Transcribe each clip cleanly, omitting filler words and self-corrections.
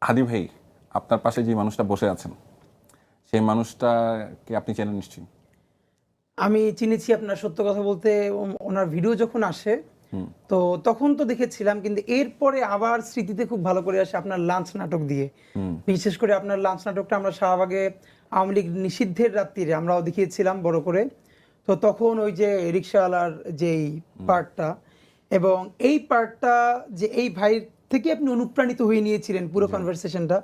হাদি ভাই, আপনার পাশে যে মানুষটা বসে আছেন সেই মানুষটাকে আপনি চেনেন নিশ্চয়ই। আমি চিনেছি আপনার সত্য কথা বলতে ওনার ভিডিও যখন আসে তো তখন তো দেখেছিলাম, কিন্তু এরপরে আবার স্মৃতিতে খুব ভালো করে আসে আপনার লাঞ্চ নাটক দিয়ে। বিশেষ করে আপনার লাঞ্চ নাটকটা আমরা শাহবাগে আওয়ামী লীগ নিষিদ্ধের রাত্রিরে আমরাও দেখিয়েছিলাম বড় করে। তো তখন ওই যে রিক্সাওয়ালার যেই পার্টটা, এবং এই পার্টটা যে এই ভাইয়ের থেকে আপনি অনুপ্রাণিত হয়ে নিয়েছিলেন পুরো কনভারসেশনটা,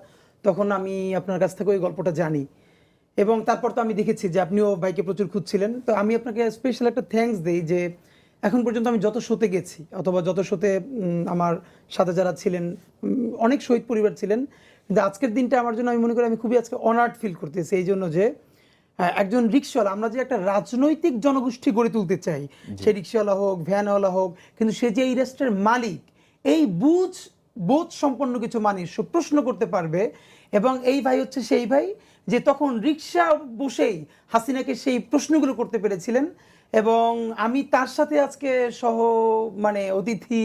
তখন আমি আপনার কাছ থেকে ওই গল্পটা জানি। এবং তারপর তো আমি দেখেছি যে আপনিও বাইকে প্রচুর খুঁজছিলেন। তো আমি আপনাকে স্পেশাল একটা থ্যাঙ্কস দিই যে এখন পর্যন্ত আমি যত শোতে গেছি অথবা যত শোতে আমার সাথে যারা ছিলেন, অনেক শহীদ পরিবার ছিলেন, কিন্তু আজকের দিনটা আমার জন্য আমি মনে করি আমি খুবই আজকে অনার্ড ফিল করতেছি এই জন্য যে একজন রিক্সাওয়ালা, আমরা যে একটা রাজনৈতিক জনগোষ্ঠী গড়ে তুলতে চাই, সে রিক্সাওয়ালা হোক, ভ্যানওয়ালা হোক, কিন্তু সে যে এই রেস্টের মালিক, এই বোধ সম্পন্ন কিছু মানুষ প্রশ্ন করতে পারবে। এবং এই ভাই হচ্ছে সেই ভাই যে তখন রিক্সা বসেই হাসিনাকে সেই প্রশ্নগুলো করতে পেরেছিলেন। এবং আমি তার সাথে আজকে সহ অতিথি,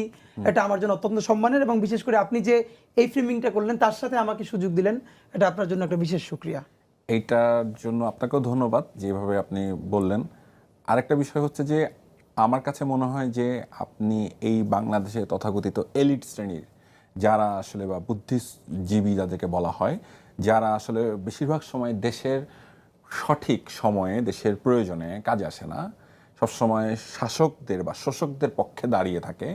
এটা আমার জন্য অত্যন্ত সম্মানের, এবং বিশেষ করে আপনি যে এই ফ্রেমিংটা করলেন তার সাথে আমাকে সুযোগ দিলেন, এটা আপনার জন্য একটা বিশেষ শুকরিয়া। এইটার জন্য আপনাকেও ধন্যবাদ যেভাবে আপনি বললেন। আরেকটা বিষয় হচ্ছে যে আমার কাছে মনে হয় যে আপনি এই বাংলাদেশে তথাকথিত এলিট শ্রেণীর যারা আসলে বা বুদ্ধিজীবী যাদেরকে বলা হয়, যারা আসলে বেশিরভাগ সময় দেশের সঠিক সময়ে দেশের প্রয়োজনে কাজে আসে না, সবসময় শাসকদের বা শোষকদের পক্ষে দাঁড়িয়ে থাকে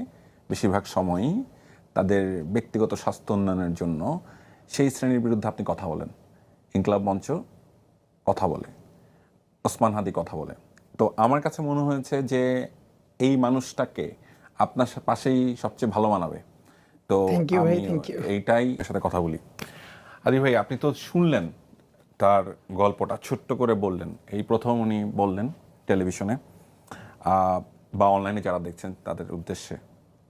বেশিরভাগ সময়ই তাদের ব্যক্তিগত স্বাস্থ্য উন্নয়নের জন্য, সেই শ্রেণীর বিরুদ্ধে আপনি কথা বলেন। ইনকলাব মঞ্চ কথা বলে, ওসমান হাদি কথা বলে। তো আমার কাছে মনে হয়েছে যে এই মানুষটাকে আপনার পাশেই সবচেয়ে ভালো মানাবে। তো থ্যাংক ইউ ভাই, আমি থ্যাংক ইউ। এইটাই এর সাথে কথা বলি। হাদি ভাই, আপনি তো শুনলেন তার গল্পটা, ছোট্ট করে বললেন, এই প্রথম উনি বললেন টেলিভিশনে বা অনলাইনে যারা দেখছেন তাদের উদ্দেশ্যে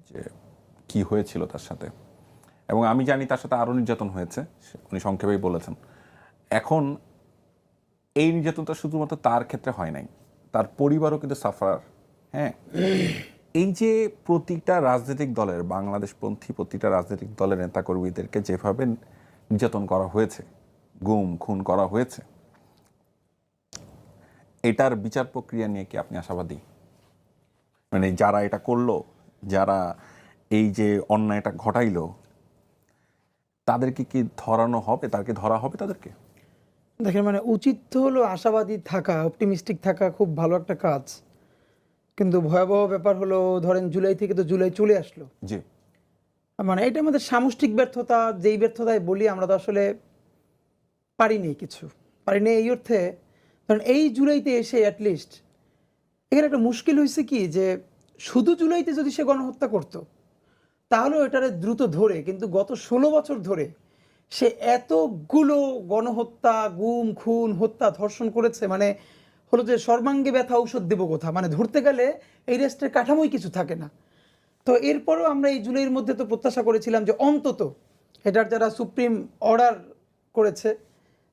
যে কি হয়েছিল তার সাথে। এবং আমি জানি তার সাথে আরও নির্যাতন হয়েছে, উনি সংক্ষেপেই বলেছেন। এখন এই নির্যাতনটা শুধুমাত্র তার ক্ষেত্রে হয় নাই, তার পরিবারও কিন্তু সাফার। হ্যাঁ, এই যে প্রতিটা রাজনৈতিক দলের, বাংলাদেশপন্থী প্রতিটা রাজনৈতিক দলের নেতাকর্মীদেরকে যেভাবে নির্যাতন করা হয়েছে, গুম খুন করা হয়েছে, এটার বিচার প্রক্রিয়া নিয়ে কি আপনি আশাবাদী? মানে যারা এটা করলো, যারা এই যে অন্যায়টা ঘটাইলো, তাদেরকে কি ধরানো হবে, তাদেরকে ধরা হবে তাদেরকে? দেখেন, উচিত তো হলো আশাবাদী থাকা, অপটিমিস্টিক থাকা, খুব ভালো একটা কাজ। কিন্তু ভয়াবহ ব্যাপার হলো, ধরেন জুলাই থেকে তো জুলাই চলে আসলো। জি। এটা আমাদের সামষ্টিক ব্যর্থতা, যেই ব্যর্থতায় বলি আমরা তো আসলে পারিনি, কিছু পারিনি এই অর্থে। কারণ এই জুলাইতে এসে অ্যাটলিস্ট এখানে একটা মুশকিল হয়েছে কি, যে শুধু জুলাইতে যদি সে গণহত্যা করতো তাহলেও এটারে দ্রুত ধরে, কিন্তু গত 16 বছর ধরে সে এতগুলো গণহত্যা, গুম খুন, হত্যা, ধর্ষণ করেছে, হলো যে সর্বাঙ্গে ব্যথা ঔষধ দেবো কোথা, ধরতে গেলে এই রেস্টের কাঠামোই কিছু থাকে না। তো এরপরও আমরা এই জুলাইয়ের মধ্যে তো প্রত্যাশা করেছিলাম যে অন্তত এটার যারা সুপ্রিম অর্ডার করেছে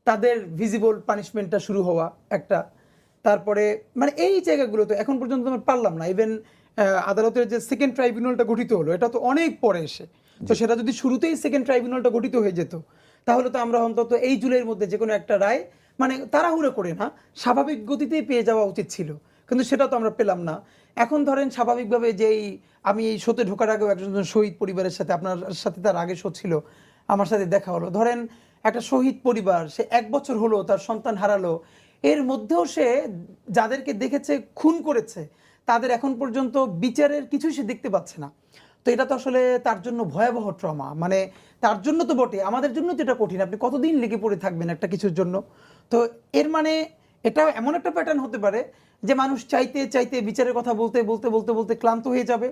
তাদের ভিজিবল পানিশমেন্টটা শুরু হওয়া একটা। তারপরে এই জায়গাগুলো তো এখন পর্যন্ত আমরা পারলাম না। ইভেন আদালতের যে সেকেন্ড ট্রাইব্যুনালটা গঠিত হলো, এটা তো অনেক পরে এসে, তো সেটা যদি শুরুতেই সেকেন্ড ট্রাইব্যুনালটা গঠিত হয়ে যেত তাহলে তো আমরা অন্তত এই জুলাইয়ের মধ্যে যে কোনো একটা রায় তাড়াহুড়ো করে না, স্বাভাবিক গতিতেই পেয়ে যাওয়া উচিত ছিল, কিন্তু সেটা তো আমরা পেলাম না। এখন ধরেন স্বাভাবিকভাবে যেই আমি এই শোতে ঢোকার আগেও একজন শহীদ পরিবারের সাথে, আপনার সাথে তার আগে শো ছিল, আমার সাথে দেখা হলো। ধরেন একটা শহীদ পরিবার, সে 1 বছর হলো তার সন্তান হারালো, এর মধ্যেও সে যাদেরকে দেখেছে খুন করেছে তাদের এখন পর্যন্ত বিচারের কিছুই সে দেখতে পাচ্ছে না। তো এটা তো আসলে তার জন্য ভয়াবহ ট্রমা, তার জন্য তো বটে, আমাদের জন্য তো এটা কঠিন। আপনি কতদিন লেগে পড়ে থাকবেন একটা কিছুর জন্য? তো এর এটা এমন একটা প্যাটার্ন হতে পারে যে মানুষ চাইতে চাইতে বিচারের কথা বলতে বলতে বলতে বলতে ক্লান্ত হয়ে যাবে।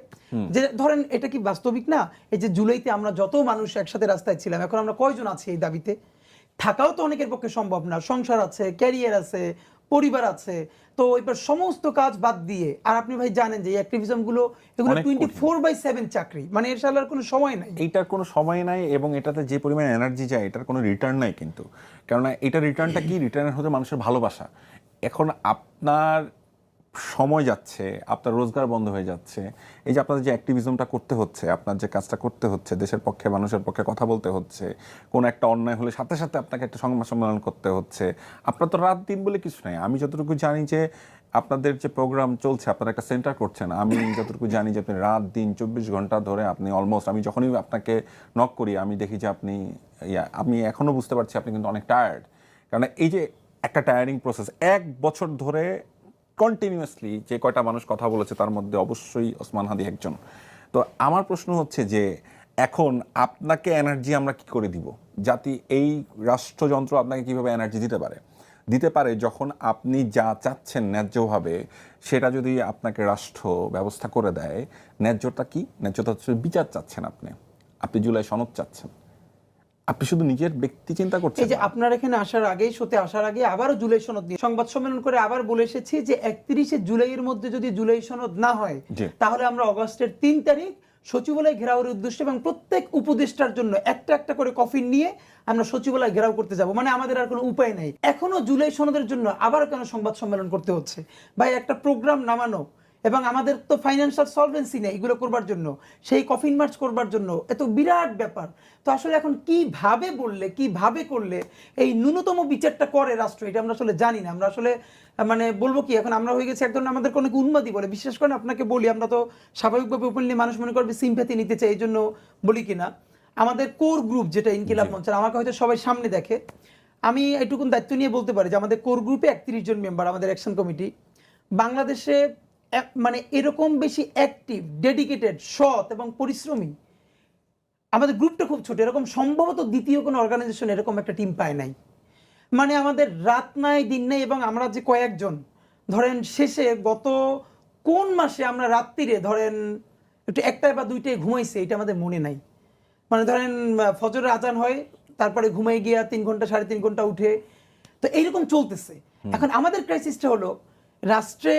যে ধরেন এটা কি বাস্তবিক না, এই যে জুলাইতে আমরা যত মানুষ একসাথে রাস্তায় ছিলাম, এখন আমরা কয়জন আছি এই দাবিতে? থাকাও তো অনেকের পক্ষে সম্ভব না, সংসার আছে, ক্যারিয়ার আছে, পরিবার আছে। তো এবার সমস্ত কাজ বাদ দিয়ে, আর আপনি ভাই জানেন যে অ্যাক্টিভিজম গুলো এগুলো অনেক কঠিন। 24/7 চাকরি, এর সাথে আর কোনো সময় নাই। এইটার কোনো সময় নাই, এবং এটাতে যে পরিমাণ এনার্জি যায় এটার কোনো রিটার্ন নাই কিন্তু। কেননা এটা রিটার্নটা কি, রিটার্নের হতে মানুষের ভালোবাসা। এখন আপনার সময় যাচ্ছে, আপনার রোজগার বন্ধ হয়ে যাচ্ছে, এই যে আপনাদের যে অ্যাক্টিভিজমটা করতে হচ্ছে, আপনার যে কাজটা করতে হচ্ছে, দেশের পক্ষে মানুষের পক্ষে কথা বলতে হচ্ছে, কোনো একটা অন্যায় হলে সাথে সাথে আপনাকে একটা সংবাদ সম্মেলন করতে হচ্ছে, আপনার তো রাত দিন বলে কিছু নাই। আমি যতটুকু জানি যে আপনাদের যে প্রোগ্রাম চলছে, আপনারা একটা সেন্টার করছেন, আমি যতটুকু জানি যে আপনি রাত দিন 24 ঘন্টা ধরে আপনি অলমোস্ট, আমি যখনই আপনাকে নক করি আমি দেখি যে আপনি আমি এখনও বুঝতে পারছি আপনি কিন্তু অনেক টায়ার্ড। কারণ এই যে একটা টায়ারিং প্রসেস, 1 বছর ধরে কন্টিনিউয়াসলি যে কয়টা মানুষ কথা বলেছে তার মধ্যে অবশ্যই ওসমান হাদি একজন। তো আমার প্রশ্ন হচ্ছে যে এখন আপনাকে এনার্জি আমরা কি করে দিব? জাতি এই রাষ্ট্রযন্ত্র আপনাকে কিভাবে এনার্জি দিতে পারে যখন আপনি যা চাচ্ছেন ন্যায্যভাবে সেটা যদি আপনাকে রাষ্ট্র ব্যবস্থা করে দেয়। ন্যায্যতা কি? ন্যায্যতা হচ্ছে বিচার চাচ্ছেন আপনি জুলাই সনদ চাচ্ছেন, আপনি শুধু নিজের ব্যক্তি চিন্তা করছেন। এই যে আপনার এখানে আসার আগেই, শোতে আসার আগে আবারও জুলাই সনদ নিয়ে সংবাদ সম্মেলন করে আবার বলে এসেছি যে 31শে জুলাইয়ের মধ্যে যদি জুলাই সনদ না হয় তাহলে আমরা অগস্টের 3 তারিখ সচিবালয় ঘেরাওয়ের উদ্দেশ্যে এবং প্রত্যেক উপদেষ্টার জন্য একটা একটা করে কফিন নিয়ে আমরা সচিবালয় ঘেরাও করতে যাব। মানে আমাদের আর কোনো উপায় নেই। এখনো জুলাই সনদের জন্য আবার কেন সংবাদ সম্মেলন করতে হচ্ছে? ভাই, একটা প্রোগ্রাম নামানো এবং আমাদের তো ফাইন্যান্সিয়াল সলভেন্সি নেই এগুলো করবার জন্য, সেই কফিন মার্চ করবার জন্য, এত বিরাট ব্যাপার। তো আসলে এখন কিভাবে করলে এই ন্যূনতম বিচারটা করে রাষ্ট্র, এটা আমরা আসলে জানি না। আমরা আসলে মানে বলবো কি, এখন আমরা হয়ে গেছি এক ধরনের, আমাদের কোনো উন্মাদি বলে বিশ্বাস করেন। আপনাকে বলি, আমরা তো স্বাভাবিকভাবে ওপেনলি মানুষ মনে করবে সিম্প্যাথি নিতে চাই, এই জন্য বলি কিনা, আমাদের কোর গ্রুপ যেটা ইনকিলাব মঞ্চ, আমাকে হয়তো সবাই সামনে দেখে, আমি এটুকুন দায়িত্ব নিয়ে বলতে পারি যে আমাদের কোর গ্রুপে 31 জন মেম্বার, আমাদের অ্যাকশন কমিটি বাংলাদেশে মানে এরকম বেশি অ্যাক্টিভ, ডেডিকেটেড, সৎ এবং পরিশ্রমী, আমাদের গ্রুপটা খুব ছোট, এরকম সম্ভবত দ্বিতীয় কোনো অর্গানাইজেশন এরকম একটা টিম পায় নাই। মানে আমাদের রাত নাই দিন নেই, এবং আমরা যে কয়েকজন ধরেন শেষে গত কোন মাসে আমরা রাত্রিরে ধরেন একটু 1টায় বা 2টায় ঘুমাইছে এটা আমাদের মনে নাই। মানে ধরেন ফজরের আজান হয়, তারপরে ঘুমাই গিয়া 3 ঘন্টা 3.5 ঘন্টা উঠে, তো এইরকম চলতেছে। এখন আমাদের ক্রাইসিসটা হলো রাষ্ট্রে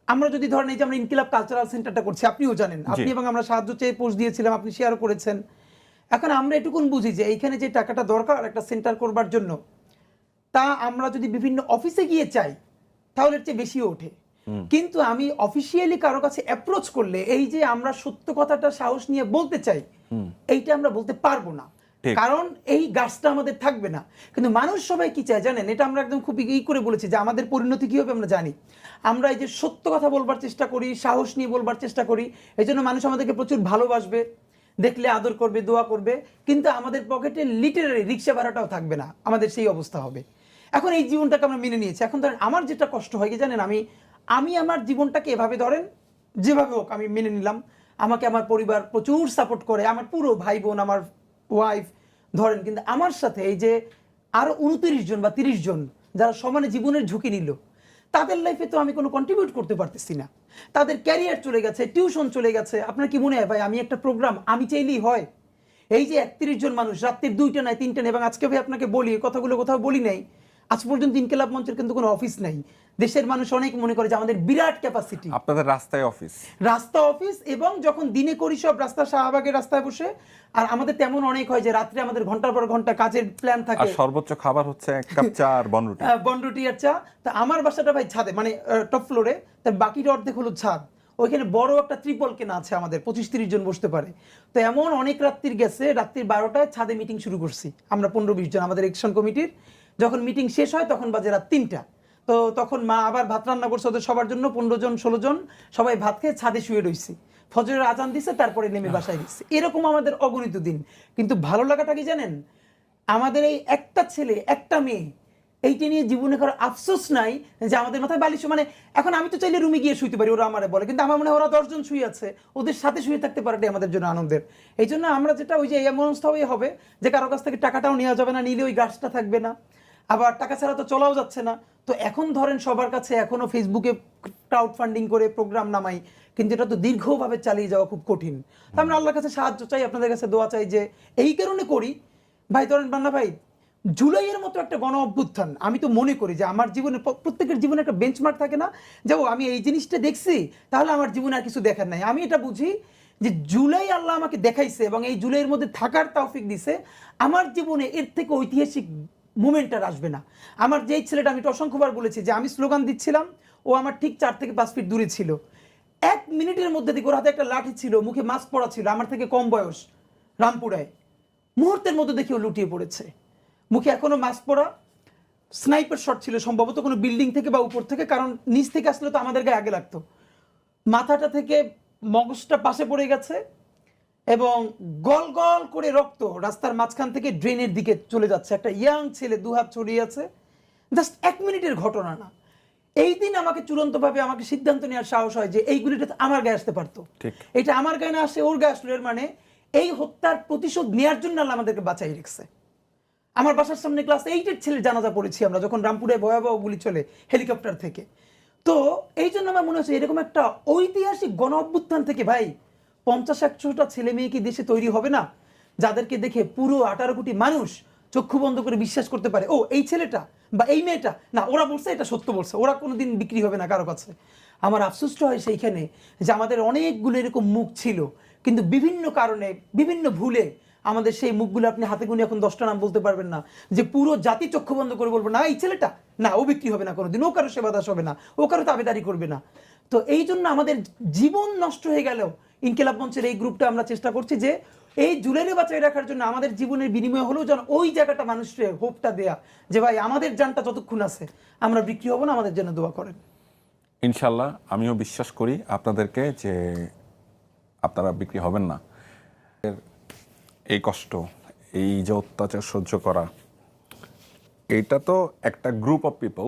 আমরা যদি ধরেন এই যে আমরা ইনকিলাব কালচারাল সেন্টারটা করছি, আপনিও জানেন, আপনি এবং আমরা সাহায্য চেয়ে পোস্ট দিয়েছিলাম, আপনি শেয়ারও করেছেন। এখন আমরা এটুকুন বুঝি যে এইখানে যে টাকাটা দরকার একটা সেন্টার করবার জন্য, তা আমরা যদি বিভিন্ন অফিসে গিয়ে চাই তাহলে এর চেয়ে বেশিও ওঠে। কিন্তু আমি অফিসিয়ালি কারো কাছে অ্যাপ্রোচ করলে এই যে আমরা সত্য কথাটা সাহস নিয়ে বলতে চাই, এইটা আমরা বলতে পারবো না, কারণ এই গাছটা আমাদের থাকবে না। কিন্তু মানুষ সবাই কি চায় জানেন? এটা আমরা একদম খুব করে বলেছি যে আমাদের পরিণতি কি হবে আমরা জানি। আমরা এই যে সত্য কথা বলবার চেষ্টা করি, সাহস নিয়ে বলবার চেষ্টা করি, এই জন্য মানুষ আমাদেরকে প্রচুর ভালোবাসবে, দেখলে আদর করবে, দোয়া করবে, কিন্তু আমাদের পকেটে লিটারারি রিক্সা ভাড়াটাও থাকবে না, আমাদের সেই অবস্থা হবে। এখন এই জীবনটাকে আমরা মেনে নিয়েছি। এখন ধরেন আমার যেটা কষ্ট হয় কি জানেন, আমি আমার জীবনটাকে এভাবে ধরেন যেভাবে হোক আমি মেনে নিলাম, আমাকে আমার পরিবার প্রচুর সাপোর্ট করে, আমার পুরো ভাই বোন, আমার ওয়াইফ ধরেন, কিন্তু আমার সাথে এই যে আরো 29 জন বা 30 জন যারা সমানে জীবনের ঝুঁকি নিল, তাদের লাইফে তো আমি কোনো কন্ট্রিবিউট করতে পারতেছি না। তাদের ক্যারিয়ার চলে গেছে, টিউশন চলে গেছে। আপনার কি মনে হয় ভাই আমি একটা প্রোগ্রাম আমি চাইলেই হয়? এই যে 31 জন মানুষ রাত্রির 2টা নাই 3টা নাই, এবং আজকে ভাই আপনাকে বলি, কথাগুলো কোথাও বলি নাই, আজ পর্যন্ত ইনকিলাব মঞ্চের কিন্তু কোনো অফিস নাই। দেশের মানুষ অনেক মনে করে যে আমাদের বিরাট ক্যাপাসিটি, আপনাদের রাস্তা অফিস, এবং যখন দিনে করি সব রাস্তা শাহবাগের রাস্তায় বসে, আর আমাদের তেমন অনেক হয় যে রাত্রে আমাদের ঘন্টার পর ঘন্টা কাজের প্ল্যান থাকে, আর সর্বোচ্চ খাবার হচ্ছে 1 কাপ চা আর বনরুটি আর চা। তা আমার বাসাটা ভাই ছাদে, মানে টপ ফ্লোরে, তার বাকিটা অর্ধেক হলো ছাদ। ওইখানে বড় একটা ত্রিপল কেনা আছে, আমাদের 25-30 জন বসতে পারে। তো এমন অনেক রাত্রির গেছে, রাত্রির 12টায় ছাদে মিটিং শুরু করছি আমরা 15-20 জন আমাদের অ্যাকশন কমিটির। যখন মিটিং শেষ হয় তখন বাজে রাত 3টা। তো তখন মা আবার ভাত রান্না করছে ওদের সবার জন্য, 15 জন 16 জন সবাই ভাত খেয়ে ছাদে শুয়ে রয়েছি, ফজরের আজান দিছে, তারপরে নেমে বাসায় দিচ্ছে। এরকম আমাদের অগণিত দিন। কিন্তু ভালো লাগাটা কি জানেন, আমাদের এই একটা ছেলে একটা মেয়ে, এইটা নিয়ে জীবনে কারো আফসোস নাই যে আমাদের মাথায় বালিশ। মানে এখন আমি তো চাইলে রুমে গিয়ে শুইতে পারি, ওরা আমারে বলে, কিন্তু আমার মনে হয় ওরা 10 জন শুয়ে আছে, ওদের সাথে শুয়ে থাকতে পারাটাই আমাদের জন্য আনন্দের। এই জন্য আমরা যেটা ওই যে এমন অবস্থা হবে যে কারো কাছ থেকে টাকাটাও নেওয়া যাবে না, নিলে ওই গাছটা থাকবে না, আবার টাকা ছাড়া তো চলাও যাচ্ছে না। তো এখন ধরেন সবার কাছে এখনো ফেসবুকে ক্রাউড ফান্ডিং করে প্রোগ্রাম নামাই, কিন্তু এটা তো দীর্ঘভাবে চালিয়ে যাওয়া খুব কঠিন। তো আমরা আল্লাহর কাছে সাহায্য চাই, আপনাদের কাছে দোয়া চাই, যে এই কারণে করি ভাই। ধরেন বান্না ভাই, জুলাইয়ের মতো একটা গণ অভ্যুত্থান আমি তো মনে করি যে আমার জীবনে, প্রত্যেকের জীবনে একটা বেঞ্চমার্ক থাকে না, যে আমি এই জিনিসটা দেখছি তাহলে আমার জীবনে আর কিছু দেখার নাই। আমি এটা বুঝি যে জুলাই আল্লাহ আমাকে দেখাইছে এবং এই জুলাইয়ের মধ্যে থাকার তৌফিক দিছে, আমার জীবনে এর থেকে ঐতিহাসিক মুভমেন্ট আর আসবে না। আমার যেই ছেলেটা, আমি তো অসংখ্যবার বলেছি যে আমি স্লোগান দিচ্ছিলাম, ও আমার ঠিক 4 থেকে 5 ফিট দূরে ছিল। 1 মিনিটের মধ্যে দেখি ওর হাতে একটা লাঠি ছিল, মুখে মাস্ক পরা ছিল, আমার থেকে কম বয়স, রামপুরায়। মুহূর্তের মধ্যে দেখি ও লুটিয়ে পড়েছে, মুখে এখনো মাস্ক পরা। স্নাইপার শট ছিল সম্ভবত কোনো বিল্ডিং থেকে বা উপর থেকে, কারণ নিচ থেকে আসলে তো আমাদের গায়ে আগে লাগতো। মাথাটা থেকে মগজটা পাশে পড়ে গেছে এবং গল গল করে রক্ত রাস্তার মাঝখান থেকে ড্রেনের দিকে চলে যাচ্ছে। একটা ইয়াং ছেলে 2 হাত ছড়িয়ে আছে। জাস্ট 1 মিনিটের ঘটনা না। এই দিন আমাকে চূড়ান্তভাবে আমাকে সিদ্ধান্ত নেওয়ার সাহস হয় যে এই গুলিটা তো আমার গায়ে আসতে পারতো। এটা আমার গায়ে না আসে ওর গায়ে আসলো, এর মানে এই হত্যার প্রতিশোধ নেওয়ার জন্য আল্লাহ আমাদেরকে বাঁচাই রেখেছে। আমার বাসার সামনে ক্লাস 8-এর ছেলের জানাজা পড়েছি আমরা, যখন রামপুরে ভয়াবহ গুলি চলে হেলিকপ্টার থেকে। তো এই জন্য আমার মনে হচ্ছে এরকম একটা ঐতিহাসিক গণ অভ্যুত্থান থেকে ভাই 50-100টা ছেলে মেয়ে কি দেশে তৈরি হবে না, যাদেরকে দেখে পুরো 18 কোটি মানুষ চক্ষু বন্ধ করে বিশ্বাস করতে পারে ও এই ছেলেটা বা এই মেয়েটা না, ওরা বলছে এটা সত্য বলছে, ওরা কোনোদিন বিক্রি হবে না কারো কাছে। আমার আফসোসটা হয় সেইখানে যে আমাদের অনেকগুলো এরকম মুখ ছিল, কিন্তু বিভিন্ন কারণে বিভিন্ন ভুলে আমাদের সেই মুখগুলো আপনি হাতে গুনে এখন 10টা নাম বলতে পারবেন না, যে পুরো জাতি চক্ষু বন্ধ করে বলবো না এই ছেলেটা না, ও বিক্রি হবে না কোনোদিন, ও কারো সেবা দাস হবে না, ও কারো তাবেদারি করবে না। তো এই জন্য আমাদের জীবন নষ্ট হয়ে গেলেও ইনকিলাব মঞ্চের এই গ্রুপটা আমরা চেষ্টা করছি যে এই জুলাইরে বাঁচাই রাখার জন্য আমাদের জীবনের বিনিময় হলেও যেন ওই জায়গাটা মানুষের হোপটা দেয়া যে ভাই আমাদের জানটা যতক্ষণ আছে আমরা বিক্রি হব না, আমাদের জন্য দোয়া করেন। ইনশাল্লাহ আমিও বিশ্বাস করি আপনাদেরকে যে আপনারা বিক্রি হবেন না। এই কষ্ট, এই যে অত্যাচার সহ্য করা, এটা তো একটা গ্রুপ অফ পিপল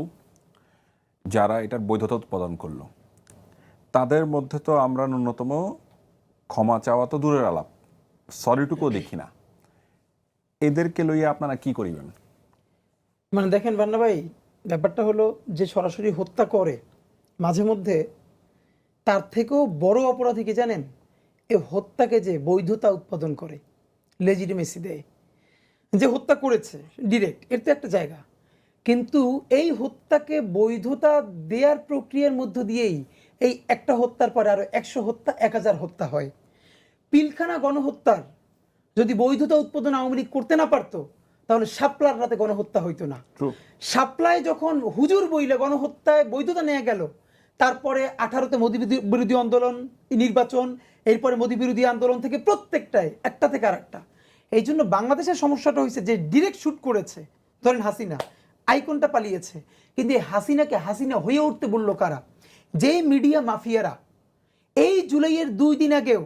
যারা এটার বৈধতা উৎপাদন করলো, তাদের মধ্যে তো আমরা ন্যূনতম ক্ষমা চাওয়া তো দূরের আলাপ, সরিটুকুও দেখি না। এদেরকে লইয়া আপনারা কি করিবেন? মানে দেখেন বান্না ভাই, ব্যাপারটা হলো যে সরাসরি হত্যা করে মাঝে মধ্যে তার থেকেও বড় অপরাধী কি জানেন, এই হত্যাকে যে বৈধতা উৎপাদন করে, লেজিটিমেসি দেয়, যে হত্যা করেছে ডিরেক্ট, এর তো একটা জায়গা। কিন্তু এই হত্যাকে বৈধতা দেওয়ার প্রক্রিয়ার মধ্য দিয়েই এই একটা হত্যার পরে আরো 100 হত্যা, 1000 হত্যা হয়। পিলখানা গণহত্যার যদি বৈধতা উৎপাদন আওয়ামী লীগ করতে না পারতো, তাহলে শাপলার রাতে গণহত্যা হইতো না। শাপলায় যখন হুজুর বইলে গণহত্যায় বৈধতা নেওয়া গেল, তারপরে 18তে মোদী বিরোধী আন্দোলন, নির্বাচন, এরপরে মোদী বিরোধী আন্দোলন থেকে প্রত্যেকটায় একটা থেকে আরেকটা। এই জন্য বাংলাদেশের সমস্যাটা হয়েছে যে ডিরেক্ট শুট করেছে, ধরেন হাসিনা আইকনটা পালিয়েছে, কিন্তু এই হাসিনাকে হাসিনা হয়ে উঠতে বললো কারা? যে মিডিয়া মাফিয়ারা। এই জুলাইয়ের 2 দিন আগেও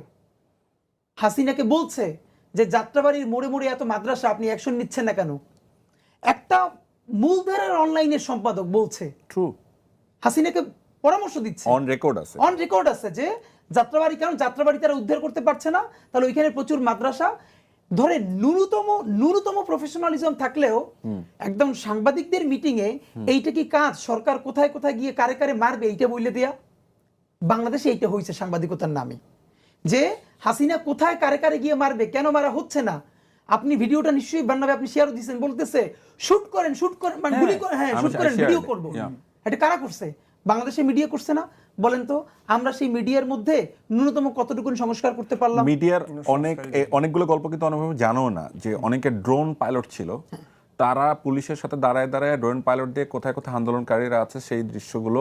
হাসিনাকে বলছে যে যাত্রাবাড়ির মোড়ে মোড়ে এত মাদ্রাসা, আপনি অ্যাকশন নিচ্ছেন না কেন? একটা মূলধারার অনলাইনের সম্পাদক বলছে, ট্রু, হাসিনাকে পরামর্শ দিচ্ছে, অন রেকর্ড আছে, অন রেকর্ড আছে যে যাত্রাবাড়ি, কারণ যাত্রাবাড়ি তারা উদ্ধার করতে পারছে না, তাহলে ওইখানে প্রচুর মাদ্রাসা। ধরে ন্যূনতম প্রফেশনালিজম থাকলেও একদম সাংবাদিকদের মিটিং এ এইটা কি কাজ, সরকার কোথায় কোথায় গিয়ে কারে কারে মারবে এইটা বললে দেয়া। বাংলাদেশে এইটা হয়েছে সাংবাদিকতার নামে, যে হাসিনা কোথায় কারে কারে গিয়ে মারবে, কেন মারা হচ্ছে না। আপনি ভিডিওটা নিশ্চয়ই বান্নাবে আপনি শেয়ার দিয়েছেন, বলতেছে শুট করেন মানে গুলি করেন, হ্যাঁ শুট করেন, ভিডিও করব। এটা কারা করছে? বাংলাদেশে মিডিয়া করছে না? বলেন তো আমরা সেই মিডিয়ার মধ্যে ন্যূনতম কতটুকু সংস্কার করতে পারলাম? মিডিয়ার অনেকগুলো গল্প কিন্তু অনেকভাবে জানো না, যে অনেকে ড্রোন পাইলট ছিল, তারা পুলিশের সাথে দাঁড়ায় দাঁড়ায় ড্রোন পাইলট দিয়ে কোথায় কোথায় আন্দোলনকারীরা আছে সেই দৃশ্যগুলো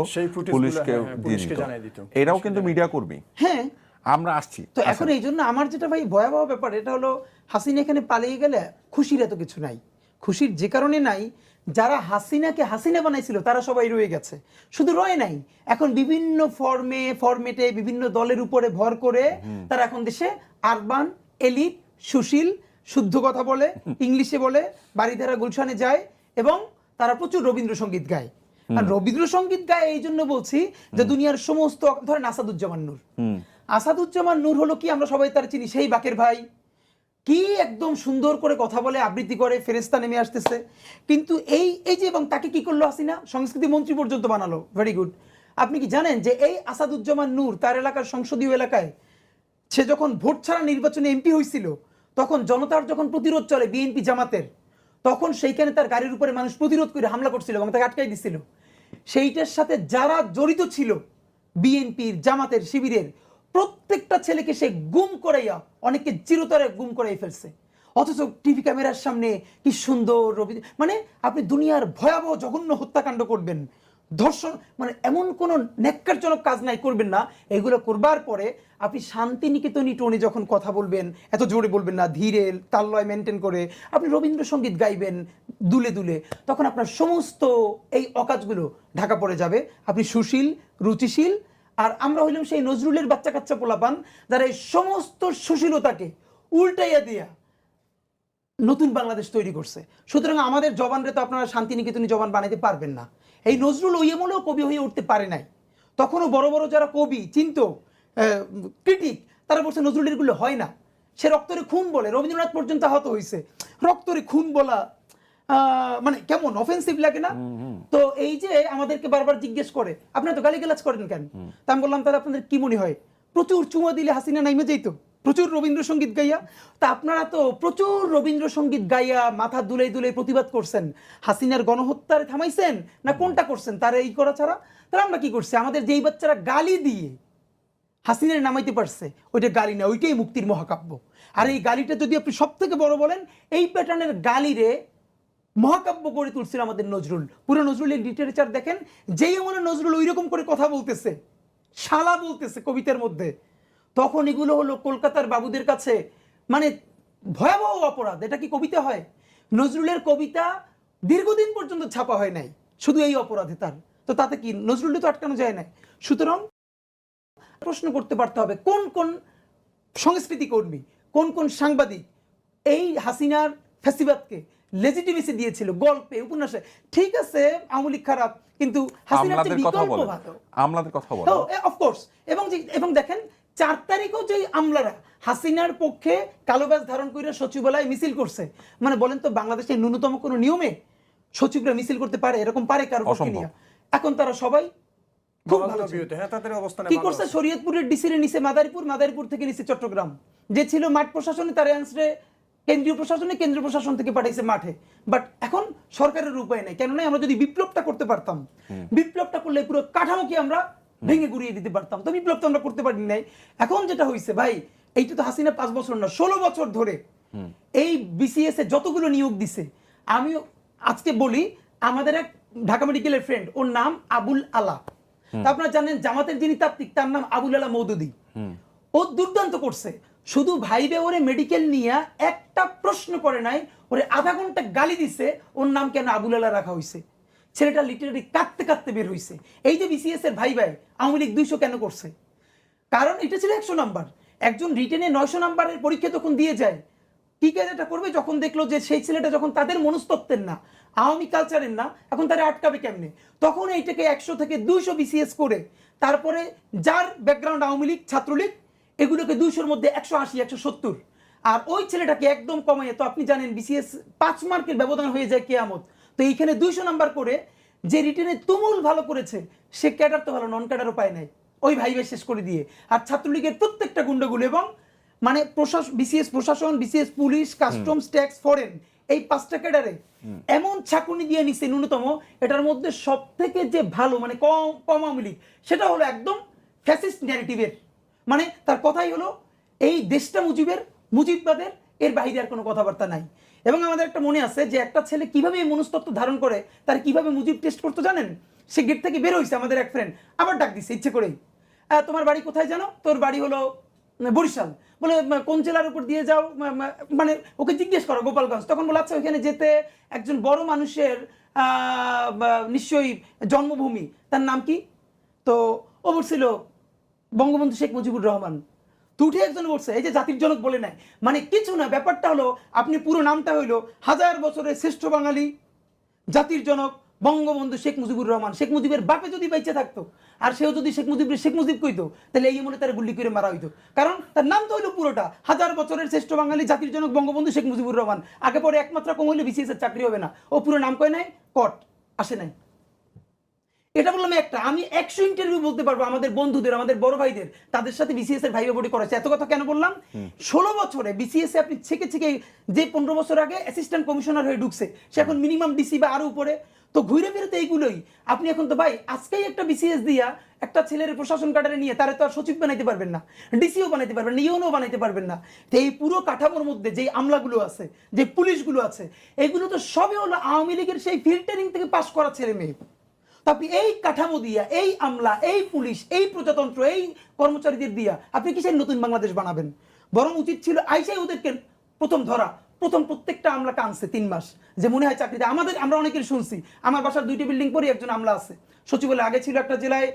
পুলিশকে দিয়ে দিত। এরাও কিন্তু মিডিয়া কর্মী। হ্যাঁ, আমরা আসছি তো এখন এই জন্য আমার যেটা ভাই ভয়াবহ ব্যাপার, এটা হলো হাসিনা এখানে পালিয়ে গেলে খুশির এত কিছু নাই। খুশির যে কারণে নাই, যারা হাসিনাকে হাসিনা বানাইছিল তারা সবাই রয়ে গেছে, শুধু রয়ে নাই, এখন বিভিন্ন ফরমেটে বিভিন্ন দলের উপরে ভর করে তারা এখন দেশে আরবান এলিট, সুশীল, শুদ্ধ কথা বলে, ইংলিশে বলে, বাড়িধারা গুলশানে যায় এবং তারা প্রচুর রবীন্দ্রসঙ্গীত গায়। আর রবীন্দ্রসঙ্গীত গায় এই জন্য বলছি যে দুনিয়ার সমস্ত, ধরেন আসাদুজ্জামান নূর, আসাদুজ্জামান নূর হলো কি, আমরা সবাই তার চিনি, সেই বাকের ভাই, কি একদম সুন্দর করে কথা বলে, আবৃত্তি করে, ফেরেস্তা নেমে আসতেছে। কিন্তু এই যে, এবং তাকে কি করলো হাসিনা, সংস্কৃতি মন্ত্রী পর্যন্ত বানালো। Very good. আপনি কি জানেন যে এই আসাদুজ্জামান নূর তার এলাকার সংসদীয় এলাকায় সে যখন ভোট ছাড়া নির্বাচনে এমপি হয়েছিল, তখন জনতার যখন প্রতিরোধ চলে বিএনপি জামাতের, তখন সেইখানে তার গাড়ির উপরে মানুষ প্রতিরোধ করে হামলা করছিল এবং তাকে আটকাই দিছিল। সেইটার সাথে যারা জড়িত ছিল বিএনপির, জামাতের, শিবিরের প্রত্যেকটা ছেলেকে সে গুম করাইয়া, অনেককে চিরতরে গুম করাই ফেলছে। অথচ টিভি ক্যামেরার সামনে কি সুন্দর মানে আপনি দুনিয়ার ভয়াবহ জঘন্য হত্যাকাণ্ড করবেন, ধর্ষণ, মানে এমন কোনো ন্যাক্কারজনক কাজ নাই করবেন না। এগুলো করবার পরে আপনি শান্তিনিকেতনী টোনে যখন কথা বলবেন, এত জোরে বলবেন না, ধীরে তাললয় মেনটেন করে আপনি রবীন্দ্রসঙ্গীত গাইবেন দুলে দুলে, তখন আপনার সমস্ত এই অকাজগুলো ঢাকা পড়ে যাবে। আপনি সুশীল, রুচিশীল। আর আমরা হইলাম সেই নজরুলের বাচ্চা কাচ্চা পোলাপান যারা এই সমস্ত সুশীলতাকে উল্টাইয়া দিয়া নতুন বাংলাদেশ তৈরি করছে। সুতরাং আমাদের জবানরে তো আপনারা শান্তিনিকেতনী জবান বানাইতে পারবেন না। এই নজরুল ওই আমলেও কবি হয়ে উঠতে পারে নাই। তখনও বড় বড় যারা কবি চিন্তা ক্রিটিক তারা বলছে নজরুলের গুলো হয় না, সে রক্তরে খুন বলে। রবীন্দ্রনাথ পর্যন্ত আহত হয়েছে। রক্তরে খুন বলা মানে কেমন অফেন্সিভ লাগে না? তো এই যে আমাদেরকে বারবার জিজ্ঞেস করে আপনারা তো গালিগালাজ করেন কেন, তা আমি বললাম তাহলে আপনাদের কি মনে হয় প্রচুর চুমা দিলে হাসিনা নাইমে যেত প্রচুর রবীন্দ্রসঙ্গীত গাইয়া? তা আপনারা তো প্রচুর রবীন্দ্রসঙ্গীত গাইয়া মাথা দুলাই দুলাই প্রতিবাদ করছেন, হাসিনার গণহত্যার থামাইছেন না কোনটা করছেন? তারা এই করা ছাড়া তারা আমরা কি করছি? আমাদের যেই বাচ্চারা গালি দিয়ে হাসিনার নামাইতে পারছে ওইটা গালি না, ওইটাই মুক্তির মহাকাব্য। আর এই গালিটা যদি আপনি সব থেকে বড় বলেন, এই প্যাটার্নের গালিরে মহাকাব্য গড়ে তুলছিল আমাদের নজরুল। পুরো নজরুলের লিটারেচার দেখেন, যেই আমার নজরুল ওই রকম করে কথা বলতেছে, শালা বলতেছে কবিতার মধ্যে, তখন এগুলো হলো কলকাতার বাবুদের কাছে মানে ভয়াবহ অপরাধ। এটা কি কবিতা হয়? নজরুলের কবিতা দীর্ঘদিন পর্যন্ত ছাপা হয় নাই শুধু এই অপরাধে তার। তো তাতে কি নজরুলকে তো আটকানো যায় না। সুতরাং প্রশ্ন করতে পারতে হবে কোন কোন সংস্কৃতি কর্মী, কোন কোন সাংবাদিক এই হাসিনার ফ্যাসিবাদকে লেজিটিমেসি দিয়েছিল গল্পে, উপন্যাসে। ঠিক আছে আওয়ামী লীগ খারাপ, কিন্তু হাসিনার যে বিকল্প ভালো, আমলাদের কথা বলো অফকোর্স। এবং দেখেন 4 তারিখও যে আমলারা হাসিনার পক্ষে কালো ব্যাজ ধারণ করে সচিবালয় মিছিল করছে, মানে বলেন তো বাংলাদেশের ন্যূনতম কোনো নিয়মে সচিবরা মিছিল করতে পারে? এরকম পারে কারো পক্ষে নিয়ে? এখন তারা সবাই কি করছে? শরীয়তপুরের ডিসির নিচে মাদারীপুর, মাদারীপুর থেকে নিচে চট্টগ্রাম, যে ছিল মাঠ প্রশাসনে তার আনসারে কেন্দ্রীয় প্রশাসনে, কেন্দ্রীয় প্রশাসন থেকে পাঠাইছে মাঠে। বাট এখন সরকারের উপায় নেই। কেননা আমরা যদি বিপ্লবটা করতে পারতাম, বিপ্লবটা করলে পুরো কাঠামোকে আমরা ভেঙে গুড়িয়ে দিতে পারতাম। তো বিপ্লব তো আমরা করতে পারি নাই। এখন যেটা হয়েছে ভাই, এইটা তো হাসিনা 5 বছর না 16 বছর ধরে এই বিসিএস এ যতগুলো নিয়োগ দিছে, আমি আজকে বলি আমাদের এক ঢাকা মেডিকেলের ফ্রেন্ড, ওর নাম আবুল আলা। তা আপনারা জানেন জামাতের যিনি তাত্ত্বিক তার নাম আবুল আলা মওদুদি। ও দুর্দান্ত করছে। শুধু ভাইবে ওরে মেডিকেল নিয়ে একটা প্রশ্ন করে নাই, ওরে আধা ঘন্টা গালি দিছে ওর নাম কেন আবুল আলা রাখা হয়েছে। ছেলেটা লিটারেলি কাঁদতে কাঁদতে বের হয়েছে। এই যে বিসিএস এর ভাই আওয়ামী লীগ 200 কেন করছে? কারণ এটা ছিল 100 নাম্বার। একজন রিটেনে 900 নাম্বারের পরীক্ষা তখন দিয়ে যায়। কি কাজটা করবে? যখন দেখলো যে সেই ছেলেটা যখন তাদের মনস্তত্ত্বের না, আওয়ামী কালচারের না, এখন তারা আটকাবে কেমনে? তখন এইটাকে 100 থেকে 200 বিসিএস করে তারপরে যার ব্যাকগ্রাউন্ড আওয়ামী লীগ, ছাত্রলীগ, এগুলোকে 200-র মধ্যে 180, 170। আর ওই ছেলেটাকে একদম কমাইয়ে, তো আপনি জানেন বিসিএস 5 মার্কের ব্যবধান হয়ে যায় কিয়ামত। তো এইখানে 200 নাম্বার করে যে রিটেনে তুমুল ভালো করেছে সে ক্যাডার তো ভালো, নন ক্যাডারও পায় নাই ওই ভাইবে শেষ করে দিয়ে। আর ছাত্রলীগের প্রত্যেকটা গুন্ডাগুলো এবং মানে বিসিএস প্রশাসন, BCS police, customs, tax, foreign, এই 5টা ক্যাডারে এমন ছাকুনি দিয়ে নিছে ন্যূনতম। এটার মধ্যে সব থেকে যে ভালো মানে কম আওয়ামী লীগ, সেটা হলো একদম ফ্যাসিস্ট ন্যারেটিভের। মানে তার কথাই হলো এই দেশটা মুজিববাদের, এর বাইরে আর কোনো কথাবার্তা নাই। এবং আমাদের একটা মনে আছে যে একটা ছেলে কিভাবে এই মনস্তত্ত্ব ধারণ করে, তার কিভাবে মুজিব টেস্ট করতে জানেন? সে গেট থেকে বের হয়েছে, আমাদের এক ফ্রেন্ড আবার ডাক দিচ্ছে ইচ্ছে করেই, তোমার বাড়ি কোথায় জানো? তোর বাড়ি হলো বরিশাল। বলে কোন জেলার উপর দিয়ে যাও? মানে ওকে জিজ্ঞেস করো গোপালগঞ্জ। তখন বলে আচ্ছা ওইখানে যেতে একজন বড় মানুষের নিশ্চয়ই জন্মভূমি, তার নাম কি? তো ও বলছিল বঙ্গবন্ধু শেখ মুজিবুর রহমান। তো উঠে একজন বলছে এই যে জাতির জনক বলে নেয়, মানে কিছু না, ব্যাপারটা হলো আপনি পুরো নামটা হইলো 1000 বছরের শ্রেষ্ঠ বাঙালি জাতির জনক বঙ্গবন্ধু শেখ মুজিবুর রহমান। শেখ মুজিবের বাপে যদি বেঁচে থাকতো আর সেও যদি শেখ মুজিব কইতো, তাহলে এই মনে তার গুলি করে মারা হইতো। কারণ তার নাম তো হইলো পুরোটা 1000 বছরের শ্রেষ্ঠ বাঙালি জাতির জনক বঙ্গবন্ধু শেখ মুজিবুর রহমান। আগে পরে একমাত্র কম হইলে বিসিএস এর চাকরি হবে না। ও পুরো নাম কয় নাই, কট আসে নাই। এটা বললাম একটা। আমি 100 ইন্টারভিউ বলতে পারবো আমাদের বন্ধুদের, আমাদের বড় ভাইদের, তাদের সাথে বিসিএস এর ভাইবা বডি করেছে। এত কথা কেন বললাম? 16 বছরে বিসিএস এ আপনি ছেকে যে 15 বছর আগে অ্যাসিস্ট্যান্ট কমিশনার হয়ে ঢুকছে, সে এখন মিনিমাম ডিসি বা আরো উপরে। তো ঘুরে ফিরে তো এইগুলোই। আপনি এখন তো ভাই আজকেই একটা বিসিএস দিয়া একটা ছেলের প্রশাসন কাটারে নিয়ে তারে তো আর সচিব বানাইতে পারবেন না, ডিসিও বানাইতে পারবেন না, ইউনো বানাইতে পারবেন না। তো এই পুরো কাঠামোর মধ্যে যে আমলাগুলো আছে, যে পুলিশগুলো আছে, এগুলো তো সবই হলো আওয়ামী লীগের সেই ফিল্টারিং থেকে পাশ করা ছেলে মেয়ে। তা আপনি এই কাঠামো দিয়া, এই আমলা, এই পুলিশ, এই প্রজাতন্ত্র, এই কর্মচারীদের দিয়া আপনি কিসের নতুন বাংলাদেশ বানাবেন? বরং উচিত ছিল আইসাই ওদেরকে প্রথম ধরা, প্রথম প্রত্যেকটা আমলাকে আনছে 3 মাস, যে মনে হয় চাকরিতে আমরা অনেকের শুনছি, আমার বাসার 2টি বিল্ডিং পরে একজন আমলা আছে সচিবালয়, আগে ছিল একটা জেলায়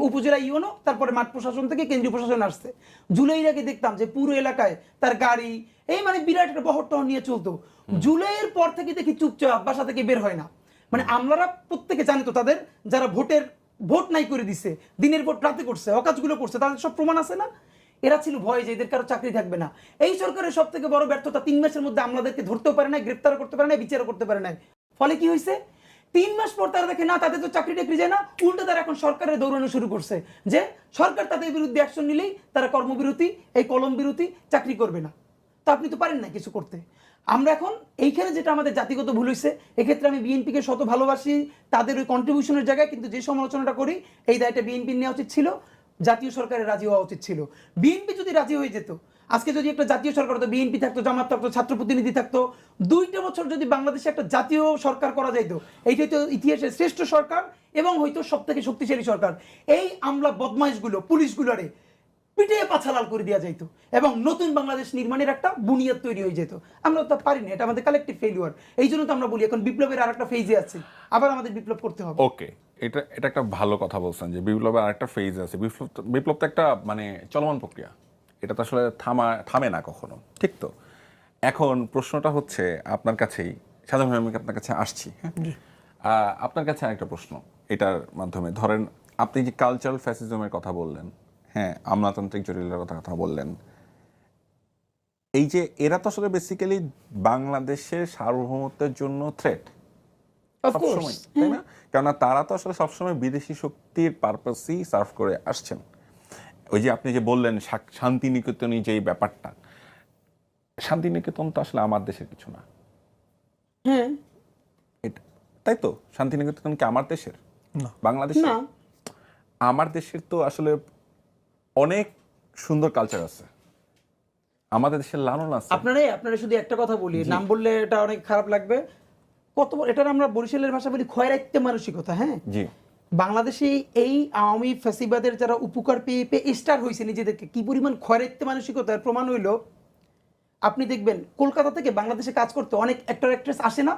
উপজেলায় ইউনো, তারপরে মাঠ প্রশাসন থেকে কেন্দ্রীয় প্রশাসন আসছে। জুলাইয়ের আগে দেখতাম যে পুরো এলাকায় তার গাড়ি, এই মানে বিরাট একটা বহর টহর নিয়ে চলতো। জুলাইয়ের পর থেকে দেখি চুপচাপ, বাসা থেকে বের হয় না। মানে আমলারা প্রত্যেকে জানে তো তাদের, যারা ভোট নাই করে দিছে, দিনের ভোট রাতে করছে, অকাজগুলো করছে, তাদের সব প্রমাণ আছে না? এরা ছিল ভয়ে যে এদের কারো চাকরি থাকবে না। এই সরকারের সব থেকে বড় ব্যর্থতা, 3 মাসের মধ্যে আমলাদেরকে ধরতেও পারে না, গ্রেপ্তার করতে পারে না, বিচারও করতে পারে না। ফলে কি হয়েছে? 3 মাস পর তারা দেখে না তাদের তো চাকরি টাকরি যায় না, উল্টো তারা এখন সরকারের দৌড়ানো শুরু করছে যে সরকার তাদের বিরুদ্ধে অ্যাকশন নিলেই তারা কর্মবিরতি, এই কলম বিরতি, চাকরি করবে না। তো আপনি তো পারেন না কিছু করতে। আমরা এখন এইখানে যেটা আমাদের জাতিগত ভুল হয়েছে, এক্ষেত্রে আমি বিএনপিকে শত ভালোবাসি তাদের ওই কন্ট্রিবিউশনের জায়গায়, কিন্তু যে সমালোচনাটা করি এই দায়টা বিএনপির নেওয়া উচিত ছিল, জাতীয় সরকারের রাজি হওয়া উচিত ছিল। বিএনপি যদি রাজি হয়ে যেত, আজকে যদি একটা জাতীয় সরকার হতো, বিএনপি থাকতো, জামাত থাকতো, ছাত্র প্রতিনিধি থাকতো, 2টা বছর যদি বাংলাদেশে একটা জাতীয় সরকার করা যাইতো, এইটাই তো ইতিহাসের শ্রেষ্ঠ সরকার এবং হয়তো সব থেকে শক্তিশালী সরকার। এই আমলা বদমাইশগুলো, পুলিশগুলোরে পিটিয়ে পাছালাল করে দেওয়া যাইতো এবং নতুন বাংলাদেশ নির্মাণের একটা বুনিয়াদ তৈরি হয়ে যেত। আমরা তো পারিনি, এটা আমাদের কালেকটিভ ফেলিওর। এই জন্য তো আমরা বলি এখন বিপ্লবের আর একটা ফেজে আছে, আবার আমাদের বিপ্লব করতে হবে। ওকে, এটা একটা ভালো কথা বলছেন যে বিপ্লবের আরেকটা ফেজ আছে। বিপ্লব তো একটা মানে চলমান প্রক্রিয়া, এটা তো আসলে থামে না কখনো, ঠিক তো? এখন প্রশ্নটা হচ্ছে আপনার কাছেই, সাধারণভাবে আমি আপনার কাছে আসছি। হ্যাঁ, আপনার কাছে আরেকটা প্রশ্ন এটার মাধ্যমে, ধরেন আপনি যে কালচারাল ফ্যাসিজমের কথা বললেন, হ্যাঁ, আমলাতান্ত্রিক জটিলতার কথা বললেন, এই যে এরা তো আসলে বেসিক্যালি বাংলাদেশের সার্বভৌমত্বের জন্য থ্রেট সবসময়, তাই না? কেননা তারা তো আসলে সবসময় বিদেশি শক্তির পারপাসই সার্ভ করে আসছেন। ওই যে আপনি যে বললেন শান্তিনিকেতনী যে ব্যাপারটা, শান্তিনিকেতন তো আসলে আমার দেশের কিছু না। হ্যাঁ, এটা তাই তো, শান্তিনিকেতন কি আমার দেশের? বাংলাদেশ না, আমার দেশের তো আসলে অনেক সুন্দর কালচার আছে, আমাদের দেশের লালন আছে। আপনারা শুধু একটা কথা বলি, নাম বললে এটা অনেক খারাপ লাগবে। এটার আমরা বরিশালের ভাষা বলি খয়রাইত্যে মানসিকতা। হ্যাঁ, জি, বাংলাদেশে এই আওয়ামী ফ্যাসিবাদের যারা উপকার পেয়ে পেয়ে স্টার হয়েছে নিজেদেরকে, কি পরিমাণ খয়রাইত্যে মানসিকতার প্রমাণ হইল। আপনি দেখবেন কলকাতা থেকে বাংলাদেশে কাজ করতে অনেক অ্যাক্টর অ্যাক্ট্রেস আসে না,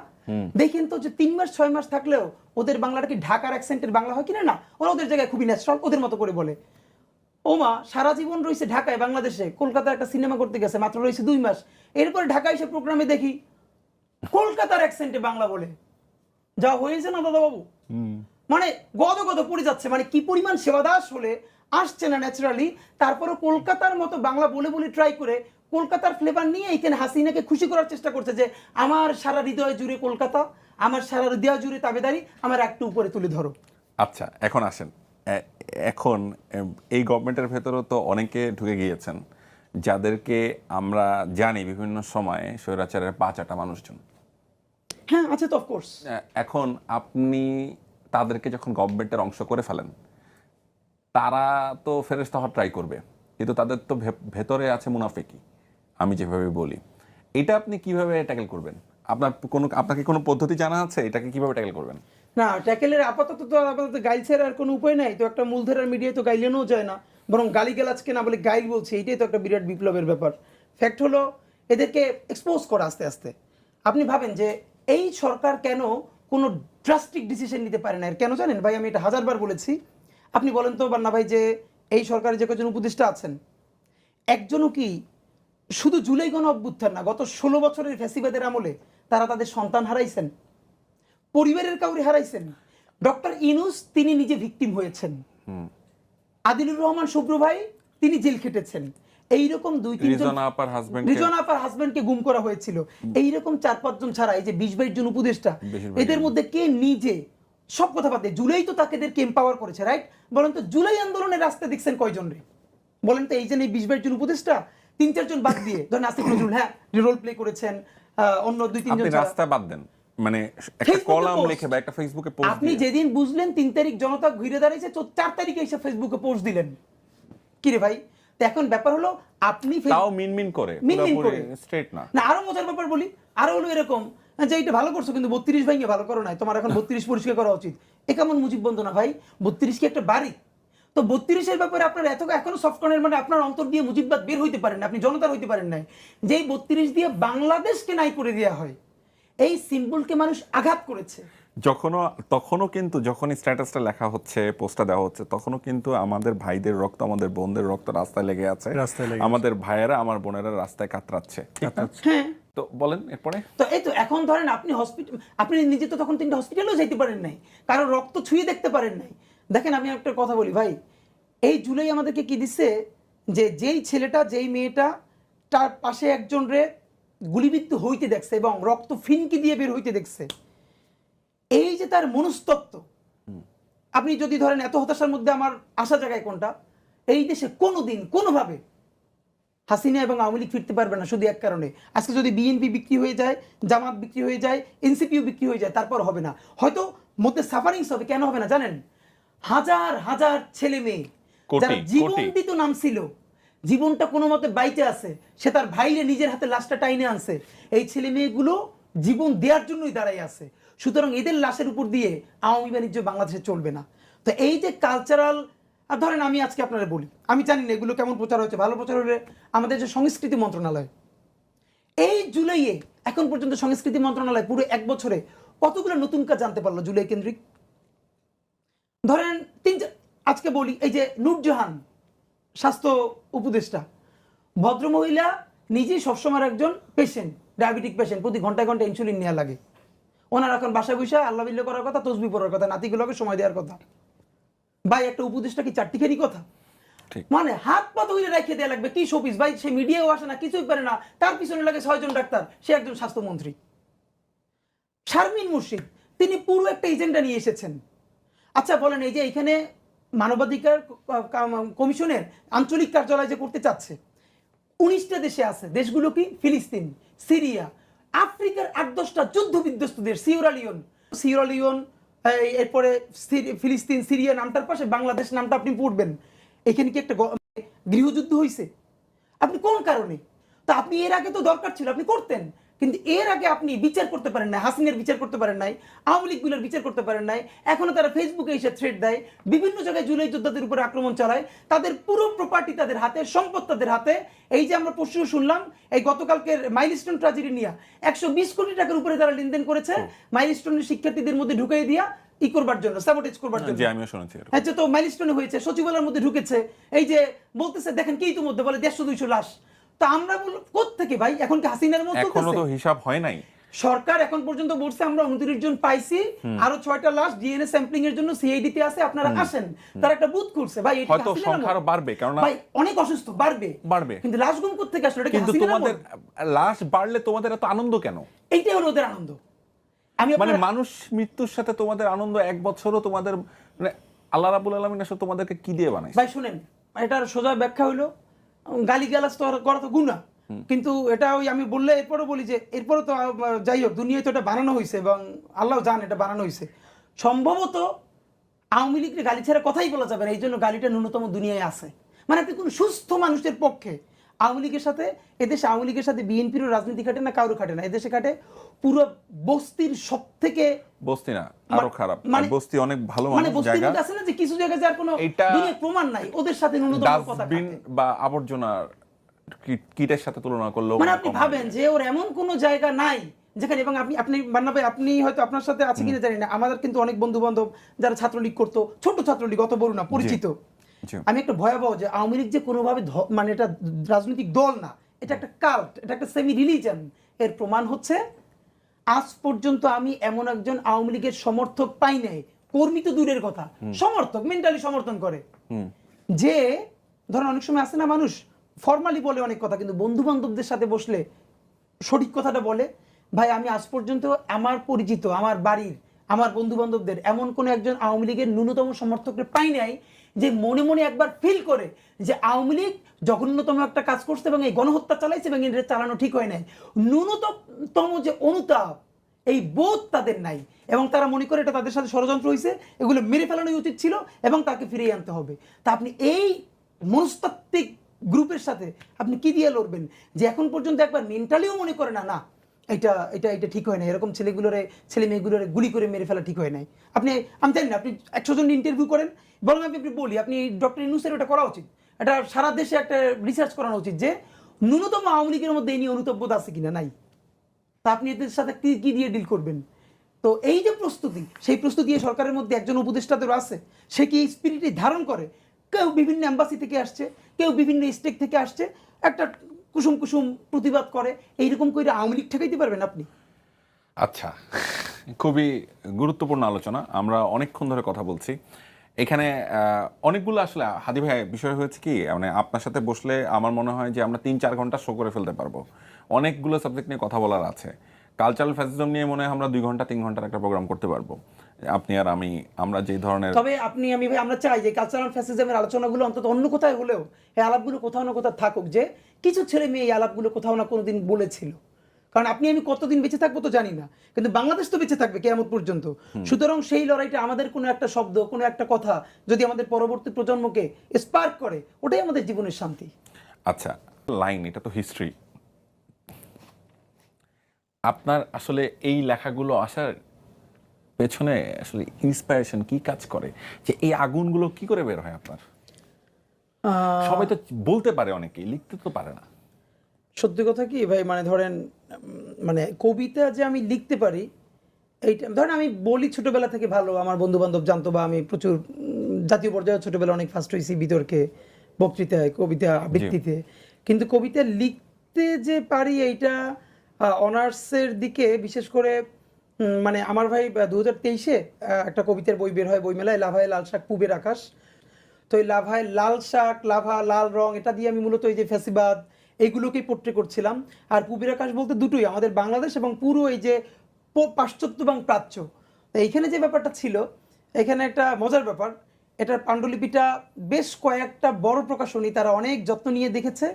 দেখেন তো যে 3 মাস 6 মাস থাকলেও ওদের বাংলাটা কি ঢাকার অ্যাকসেন্টের বাংলা হয় কিনা? না, ওরা ওদের জায়গায় খুবই ন্যাচারাল, ওদের মতো করে বলে। ওমা সারা জীবন রয়েছে ঢাকায়, বাংলাদেশে কলকাতায় একটা সিনেমা করতে গেছে, মাত্র রয়েছে 2 মাস, এরপরে ঢাকায় এসে প্রোগ্রামে দেখি কলকাতার অ্যাকসেন্টে বাংলা বলে। যা হয়েছে না দাদা বাবু, মানে গদ পড়ে যাচ্ছে। মানে কি পরিমাণ সেবাদাস হলে আসছে না ন্যাচারালি, তারপরে কলকাতার মতো বাংলা বলে বলে ট্রাই করে কলকাতার ফ্লেভার নিয়ে এখানে হাসিনাকে খুশি করার চেষ্টা করছে যে আমার সারা হৃদয় জুড়ে কলকাতা, আমার সারা হৃদয় জুড়ে তাবেদারি, আমার একটু উপরে তুলে ধরো। আচ্ছা, এখন আসেন, এখন এই গভর্নমেন্টের ভেতরেও তো অনেকে ঢুকে গিয়েছেন যাদেরকে আমরা জানি বিভিন্ন সময়ে স্বৈরাচারের পা চাটা মানুষজন। হ্যাঁ আছে তো, অফকোর্স। এখন আপনি তাদেরকে যখন গভর্নমেন্টের অংশ করে ফেলেন, তারা তো ফেরেশতা হওয়ার ট্রাই করবে, কিন্তু তাদের তো ভেতরে আছে মুনাফিকি, আমি যেভাবে বলি। এটা আপনি কিভাবে ট্যাকেল করবেন? আপনাকে কোনো পদ্ধতি জানা আছে এটাকে কিভাবে ট্যাকেল করবেন? না, ট্যাকেলের আপাতত গাইলছের আর কোনো উপায় নাই তো। একটা মূলধারার মিডিয়ায় তো গাইলেনও যায় না, বরং গালিগালাজকে না বলে গাইল বলছে, এইটাই তো একটা বিরাট বিপ্লবের ব্যাপার। ফ্যাক্ট হলো এদেরকে এক্সপোজ করা আস্তে আস্তে। আপনি ভাবেন যে এই সরকার কেন কোনো ড্রাস্টিক ডিসিশন নিতে পারে না? এর কেন জানেন ভাই? আমি এটা 1000বার বলেছি। আপনি বলেন তো বান্না ভাই, যে এই সরকারের যে কজন উপদেষ্টা আছেন, একজনও কি শুধু জুলাই গণ অভ্যুত্থান না, গত 16 বছরের ফ্যাসিবাদের আমলে তারা তাদের সন্তান হারাইছেন, পরিবারের কাউরে হারাইছেন? ডক্টর ইউনূস তিনি নিজে ভিকটিম হয়েছেন, আদিলুর রহমান শুভ্র ভাই তিনি জেল খেটেছেন, এইরকম 2-3 জন, রিজন আপার হাজবেন্ডকে গুম করা হয়েছিল, এইরকম 4-5 জন ছাড়া এই যে 20-22 জন উপদেষ্টা, এদের মধ্যে কে নিজে সব কথা বাদ দিয়ে জুলাই তো তাদেরকে এম্পাওয়ার করেছে, রাইট? বলেন তো জুলাই আন্দোলনের রাস্তায় দেখছেন কয়জন রে? বলেন তো এই যে 20-22 জন উপদেষ্টা, 3-4 জন বাদ দিয়ে, ধরেন আসিফ নজরুল, হ্যাঁ রোল প্লে করেছেন, অন্য 2-3 জন রাস্তা বাদ দেন, মানে একটা কলাম লিখে বা একটা ফেসবুকে পোস্ট, আপনি যেদিন বুঝলেন 3 তারিখ জনতা ঘিরে দাঁড়িয়েছে, 4 তারিখে এসে ফেসবুকে পোস্ট দিলেন, কি রে ভাই? তো এখন ব্যাপার হলো আপনি তাও মিনমিন করে, পুরোপুরি স্ট্রেট না। না, আরো মজার ব্যাপার বলি, আরো হলো এরকম যে এটা ভালো করছো কিন্তু 32 ভাঙিয়ে ভালো করো নাই, তোমার এখন 32 পরিষ্কার করা উচিত। এ কেমন মুজিব বন্ধু না ভাই? 32 কি একটা বাড়ি? তো 32-এর ব্যাপারে আপনার এখনো সফটকর্নার মানে আপনার অন্তর দিয়ে মুজিববাদ বের হইতে পারেন না, আপনি জনতার হইতে পারেন নাই। যেই 32 দিয়ে বাংলাদেশকে নাই করে দেওয়া হয়, এই সিম্বলকে মানুষ আঘাত করেছে। তখনও কিন্তু যখন স্ট্যাটাসটা লেখা হচ্ছে, পোস্টটা দেওয়া হচ্ছে, তখনও কিন্তু আমাদের ভাইদের রক্ত, আমাদের বোনদের রক্ত রাস্তায় লেগে আছে, আমাদের ভাইয়েরা, আমার বোনেরা রাস্তায় কাতরাচ্ছে। হ্যাঁ, তো বলেন এরপরে। তো এই তো এখন ধরেন আপনি নিজে তো তখন 3টা হসপিটালেও যাইতে পারেন নাই, কারো রক্ত ছুঁয়ে দেখতে পারেন নাই। দেখেন আমি একটা কথা বলি ভাই, এই জুলাই আমাদেরকে কি দিচ্ছে, যে যেই ছেলেটা যেই মেয়েটা তার পাশে একজন রে গুলিবিদ্ধ হইতে দেখছে এবং রক্ত ফিনকি দিয়ে বের হইতে দেখছে, এই যে তার মনস্তত্ত্ব, আপনি যদি ধরেন এত হতাশার মধ্যে আমার আসা জায়গায় কোনটা, এই দেশে কোনোদিন কোনোভাবে হাসিনা এবং আওয়ামী লীগ ফিরতে পারবে না, শুধু এক কারণে, আজকে যদি বিএনপি বিক্রি হয়ে যায়, জামাত বিক্রি হয়ে যায়, এনসিপিও বিক্রি হয়ে যায়, তারপর হবে না, হয়তো মধ্যে সাফারিংস হবে। কেন হবে না জানেন? হাজার হাজার ছেলে মেয়ে যারা জীবন দিত নাম ছিল, জীবনটা কোনো মতে বাইতে আছে, সে তার ভাইরে নিজের হাতে লাশটা টাইনে আনছে, এই ছেলে মেয়েগুলো জীবন দেওয়ার জন্যই দাঁড়াই আছে। সুতরাং এদের লাশের উপর দিয়ে আওয়ামী বাণিজ্য বাংলাদেশে চলবে না। তো এই যে কালচারাল, আর ধরেন আমি আজকে আপনারা বলি, আমি জানি না এগুলো কেমন প্রচার হচ্ছে, ভালো প্রচার হলে আমাদের যে সংস্কৃতি মন্ত্রণালয়, এই জুলাইয়ে এখন পর্যন্ত সংস্কৃতি মন্ত্রণালয় পুরো 1 বছরে কতগুলো নতুন কাজ জানতে পারলো জুলাই কেন্দ্রিক। ধরেন আজকে বলি, এই যে নূরজাহান স্বাস্থ্য উপদেষ্টা, ভদ্রমহিলা নিজেই সবসময় একজন পেশেন্ট, ডায়াবেটিক পেশেন্ট, প্রতি ঘন্টায় ঘন্টায় ইনসুলিন নেওয়া লাগে। ওনার এখন বাসায় বসে আল্লাহ বিল্লাহ করার কথা, তসবি পড়ার কথা, নাতিগুলোকে সময় দেওয়ার কথা। ভাই একটা উপদেষ্টা কি চারটিখানি কথা? মানে হাত পা ধরে রেখে দেওয়া লাগবে কি শোপিস ভাই? সে মিডিয়াও আসে না, কিছুই পারে না, তার পিছনে লাগে 6 জন ডাক্তার, সে একজন স্বাস্থ্যমন্ত্রী। শারমিন মুর্শিদ, তিনি পুরো একটা এজেন্ডা নিয়ে এসেছেন। আচ্ছা বলেন, এই যে এখানে মানবাধিকার কমিশনের আঞ্চলিক কার্যালয় যে করতে চাচ্ছে, 19টা দেশে আছে, দেশগুলো কি? ফিলিস্তিন, সিরিয়া, আফ্রিকার 8-10টা যুদ্ধ বিধ্বস্ত দেশ, সিয়েরা লিওন, এরপরে ফিলিস্তিন, সিরিয়া নামটার পাশে বাংলাদেশ নামটা আপনি পড়বেন, এখানে কি একটা গৃহযুদ্ধ হয়েছে? আপনি কোন কারণে? তো আপনি এর আগে তো দরকার ছিল, আপনি করতেন, কিন্তু এর আগে আপনি বিচার করতে পারেন নাই, হাসিনের বিচার করতে পারেন নাই, আওয়ামী লীগগুলোর বিচার করতে পারেন নাই। এখনো তারা ফেসবুকে এসে থ্রেড দেয়, বিভিন্ন জায়গায় জুলাই যোদ্ধাদের উপরে আক্রমণ চালায়, তাদের পুরো প্রপার্টি তাদের হাতে, সম্পদ তাদের হাতে। এই যে আমরা পরশু শুনলাম, এই গতকালকের মাইলস্টোন ট্র্যাজেডি নিয়ে 120 কোটি টাকার উপরে তারা লেনদেন করেছে, মাইলস্টোনের শিক্ষার্থীদের মধ্যে ঢুকাই দিয়া ই করবার জন্য, সাবোটেজ করবার জন্য। আমিও শুনেছি। আচ্ছা, তো মাইলস্টোনে হয়েছে, সচিবালয়ের মধ্যে ঢুকেছে, এই যে বলতেছে দেখেন কি ইতিমধ্যে বলে 150-200 লাশ। তো আমরা বললাম কোত্থেকে ভাই? এখন কি হাসিনার মতো? এখনো তো হিসাব হয় নাই। সরকার এখন পর্যন্ত বলছে আমরা 29 জন পাইছি, আরো 6টা লাশ ডিএনএ স্যাম্পলিং এর জন্য সিআইডি তে আছে, আপনারা আসেন। তার একটা বুথ করছে ভাই, এটা হয়তো সংখ্যা আরো বাড়বে, কারণ ভাই অনেক অসুস্থ বাড়বে, কিন্তু লাশ গুম করতে থেকে আসলে এটা কিন্তু তোমাদের লাশ বাড়লে তোমাদের এত আনন্দ কেন? এইটাই হলো ওদের আনন্দ। মানে মানুষ মৃত্যুর সাথে তোমাদের আনন্দ, 1 বছরও তোমাদের, মানে আল্লাহ রাব্বুল আলামিন আসলে তোমাদেরকে কি দিয়ে বানাইছে? ভাই শুনেন, এটার সোজা ব্যাখ্যা হলো গালিগালাজ তো করা তো গুনাহ, কিন্তু এটা ওই আমি বললে এরপরও বলি যে এরপরও তো যাই হোক, দুনিয়ায় তো এটা বানানো হয়েছে এবং আল্লাহ জান এটা বানানো হয়েছে। সম্ভবত আওয়ামী লীগের গালি ছাড়া কথাই বলা যাবে না, এই জন্য গালিটা ন্যূনতম দুনিয়ায় আছে। মানে আপনি কোন সুস্থ মানুষের পক্ষে আওয়ামী লীগের সাথে, এদেশে আওয়ামী লীগের সাথে বিএনপিরও রাজনীতি খাটে না, কারো খাটে না, এদেশে খাটে পুরো বস্তির সব থেকে, বস্তি না আরো খারাপ, মানে বস্তি অনেক ভালো মানে বস্তির মধ্যে আছে না যে কিছু জায়গায় যার কোনো দুনিয়ার প্রমাণ নাই, ওদের সাথে ন্যূনতম কথা বা আবর্জনা কিটের সাথে তুলনা করলেও, মানে আপনি ভাবেন যে ওর এমন কোনো জায়গা নাই যেখানে, এবং আপনি মান্না ভাই, আপনি হয়তো আপনার সাথে আছে কিনা জানি না, আমাদের কিন্তু অনেক বন্ধু বান্ধব যারা ছাত্রলীগ করতো, ছোট ছাত্রলীগ, অত বড় না, পরিচিত। আমি একটা ভয়াবহ যে আওয়ামী লীগ যে কোনোভাবে মানে এটা রাজনৈতিক দল না, এটা একটা কাল্ট, এটা একটা সেমি রিলিজিয়ন। এর প্রমাণ হচ্ছে আজ পর্যন্ত আমি এমন একজন আওয়ামী লীগের সমর্থক পাই নাই, কর্মী তো দূরের কথা, সমর্থক, মেন্টালি সমর্থন করে, যে ধরেন অনেক সময় আসে না মানুষ ফর্মালি বলে অনেক কথা, কিন্তু বন্ধু বান্ধবদের সাথে বসলে সঠিক কথাটা বলে। ভাই আমি আজ পর্যন্ত আমার পরিচিত, আমার বাড়ির, আমার বন্ধু বান্ধবদের এমন কোন একজন আওয়ামী লীগের ন্যূনতম সমর্থককে পাই নাই যে মনে মনে একবার ফিল করে যে আওয়ামী লীগ জঘন্যতম একটা কাজ করছে এবং এই গণহত্যা চালাইছে এবং এটা চালানো ঠিক হয় নাই। ন্যূনতম যে অনুতাপ, এই বোধ তাদের নাই, এবং তারা মনে করে এটা তাদের সাথে ষড়যন্ত্র হয়েছে, এগুলো মেরে ফেলানোই উচিত ছিল এবং তাকে ফিরিয়ে আনতে হবে। তা আপনি এই মনস্তাত্ত্বিক গ্রুপের সাথে আপনি কি দিয়ে লড়বেন, যে এখন পর্যন্ত একবার মেন্টালিও মনে করে না, না এটা এটা এটা ঠিক হয় না, এরকম ছেলে মেয়েগুলোরে গুলি করে মেরে ফেলা ঠিক হয় নাই। আমি জানি না, আপনি 100 জন ইন্টারভিউ করেন, বরং আপনি বলি আপনি ডক্টর ইউনূসের ওটা করা উচিত, এটা সারা দেশে একটা রিসার্চ করানো উচিত যে ন্যূনতম আওয়ামী লীগের মধ্যে এই নিয়ে অনুতব্যতা আছে কিনা, নাই, তা আপনি এদের সাথে কি দিয়ে ডিল করবেন? তো এই যে প্রস্তুতি, সেই প্রস্তুতি এই সরকারের মধ্যে একজন উপদেষ্টাদেরও আছে, সে কি এই স্পিরিটই ধারণ করে? কেউ বিভিন্ন এম্বাসি থেকে আসছে, কেউ বিভিন্ন স্টেট থেকে আসছে, একটা কুসুম কুসুম প্রতিবাদ করে, এইরকম করে আওয়ামী লীগ ঠেকাইতে পারবেন আপনি? আচ্ছা, খুবই গুরুত্বপূর্ণ আলোচনা, আমরা অনেকক্ষণ ধরে কথা বলছি এখানে। অনেকগুলো আসলে হাদি ভাই বিষয় হয়েছে কি, মানে আপনার সাথে বসলে আমার মনে হয় যে আমরা 3-4 ঘন্টা শো করে ফেলতে পারবো, অনেকগুলো সাবজেক্ট নিয়ে কথা বলার আছে। কালচারাল ফ্যাসিজম নিয়ে মনে হয় আমরা 2-3 ঘন্টার একটা প্রোগ্রাম করতে পারবো, আপনি আর আমি, আমরা যেই ধরনের। তবে ভাই আমরা চাই যে কালচারাল ফ্যাসিজমের আলোচনাগুলো অন্তত অন্য কোথায় হলেও এই আলাপগুলো কোথাও না কোথাও থাকুক, যে কিছু ছেলে মেয়ে এই আলাপগুলো কোথাও না কোনোদিন বলেছিল। কারণ আপনি আমি কতদিন বেঁচে থাকবো তো জানি না, কিন্তু বাংলাদেশ তো বেঁচে থাকবে কিয়ামত পর্যন্ত। সুতরাং সেই লড়াইটা আমাদের কোনো একটা শব্দ, কোনো একটা কথা যদি আমাদের পরবর্তী প্রজন্মকে স্পার্ক করে, ওটাই আমাদের জীবনের শান্তি। আচ্ছা, লাইন, এটা তো হিস্ট্রি। আপনার আসলে এই লেখাগুলো আসার পেছনে আসলে ইন্সপায়ারেশন কি কাজ করে, যে এই আগুনগুলো কি করে বের হয় আপনার? সবাই তো বলতে পারে, অনেকেই লিখতে তো পারে না। সত্যি কথা কি ভাই, মানে ধরেন মানে কবিতা যে আমি লিখতে পারি, এইটা ধরেন আমি বলি ছোটবেলা থেকে, ভালো আমার বন্ধু বান্ধব জানতো, বা আমি প্রচুর জাতীয় পর্যায়ে ছোটবেলা অনেক ফার্স্ট হয়েছি বিতর্কে, বক্তৃতায়, কবিতা আবৃত্তিতে। কিন্তু কবিতা লিখতে যে পারি এইটা অনার্সের দিকে বিশেষ করে, মানে আমার ভাই 2023-এ একটা কবিতার বই বের হয় বইমেলায়, লাভায় লাল শাক পুবের আকাশ। তো এই লাভায় লাল শাক, লাভা, লাল রং, এটা দিয়ে আমি মূলত এই যে ফ্যাসিবাদ এইগুলোকেই পোট্রে করছিলাম। আর পুবের আকাশ বলতে দুটোই, আমাদের বাংলাদেশ এবং পুরো এই যে পাশ্চাত্য এবং প্রাচ্য। তো এইখানে যে ব্যাপারটা ছিল, এখানে একটা মজার ব্যাপার, এটার পাণ্ডুলিপিটা বেশ কয়েকটা বড় প্রকাশনী তারা অনেক যত্ন নিয়ে দেখেছে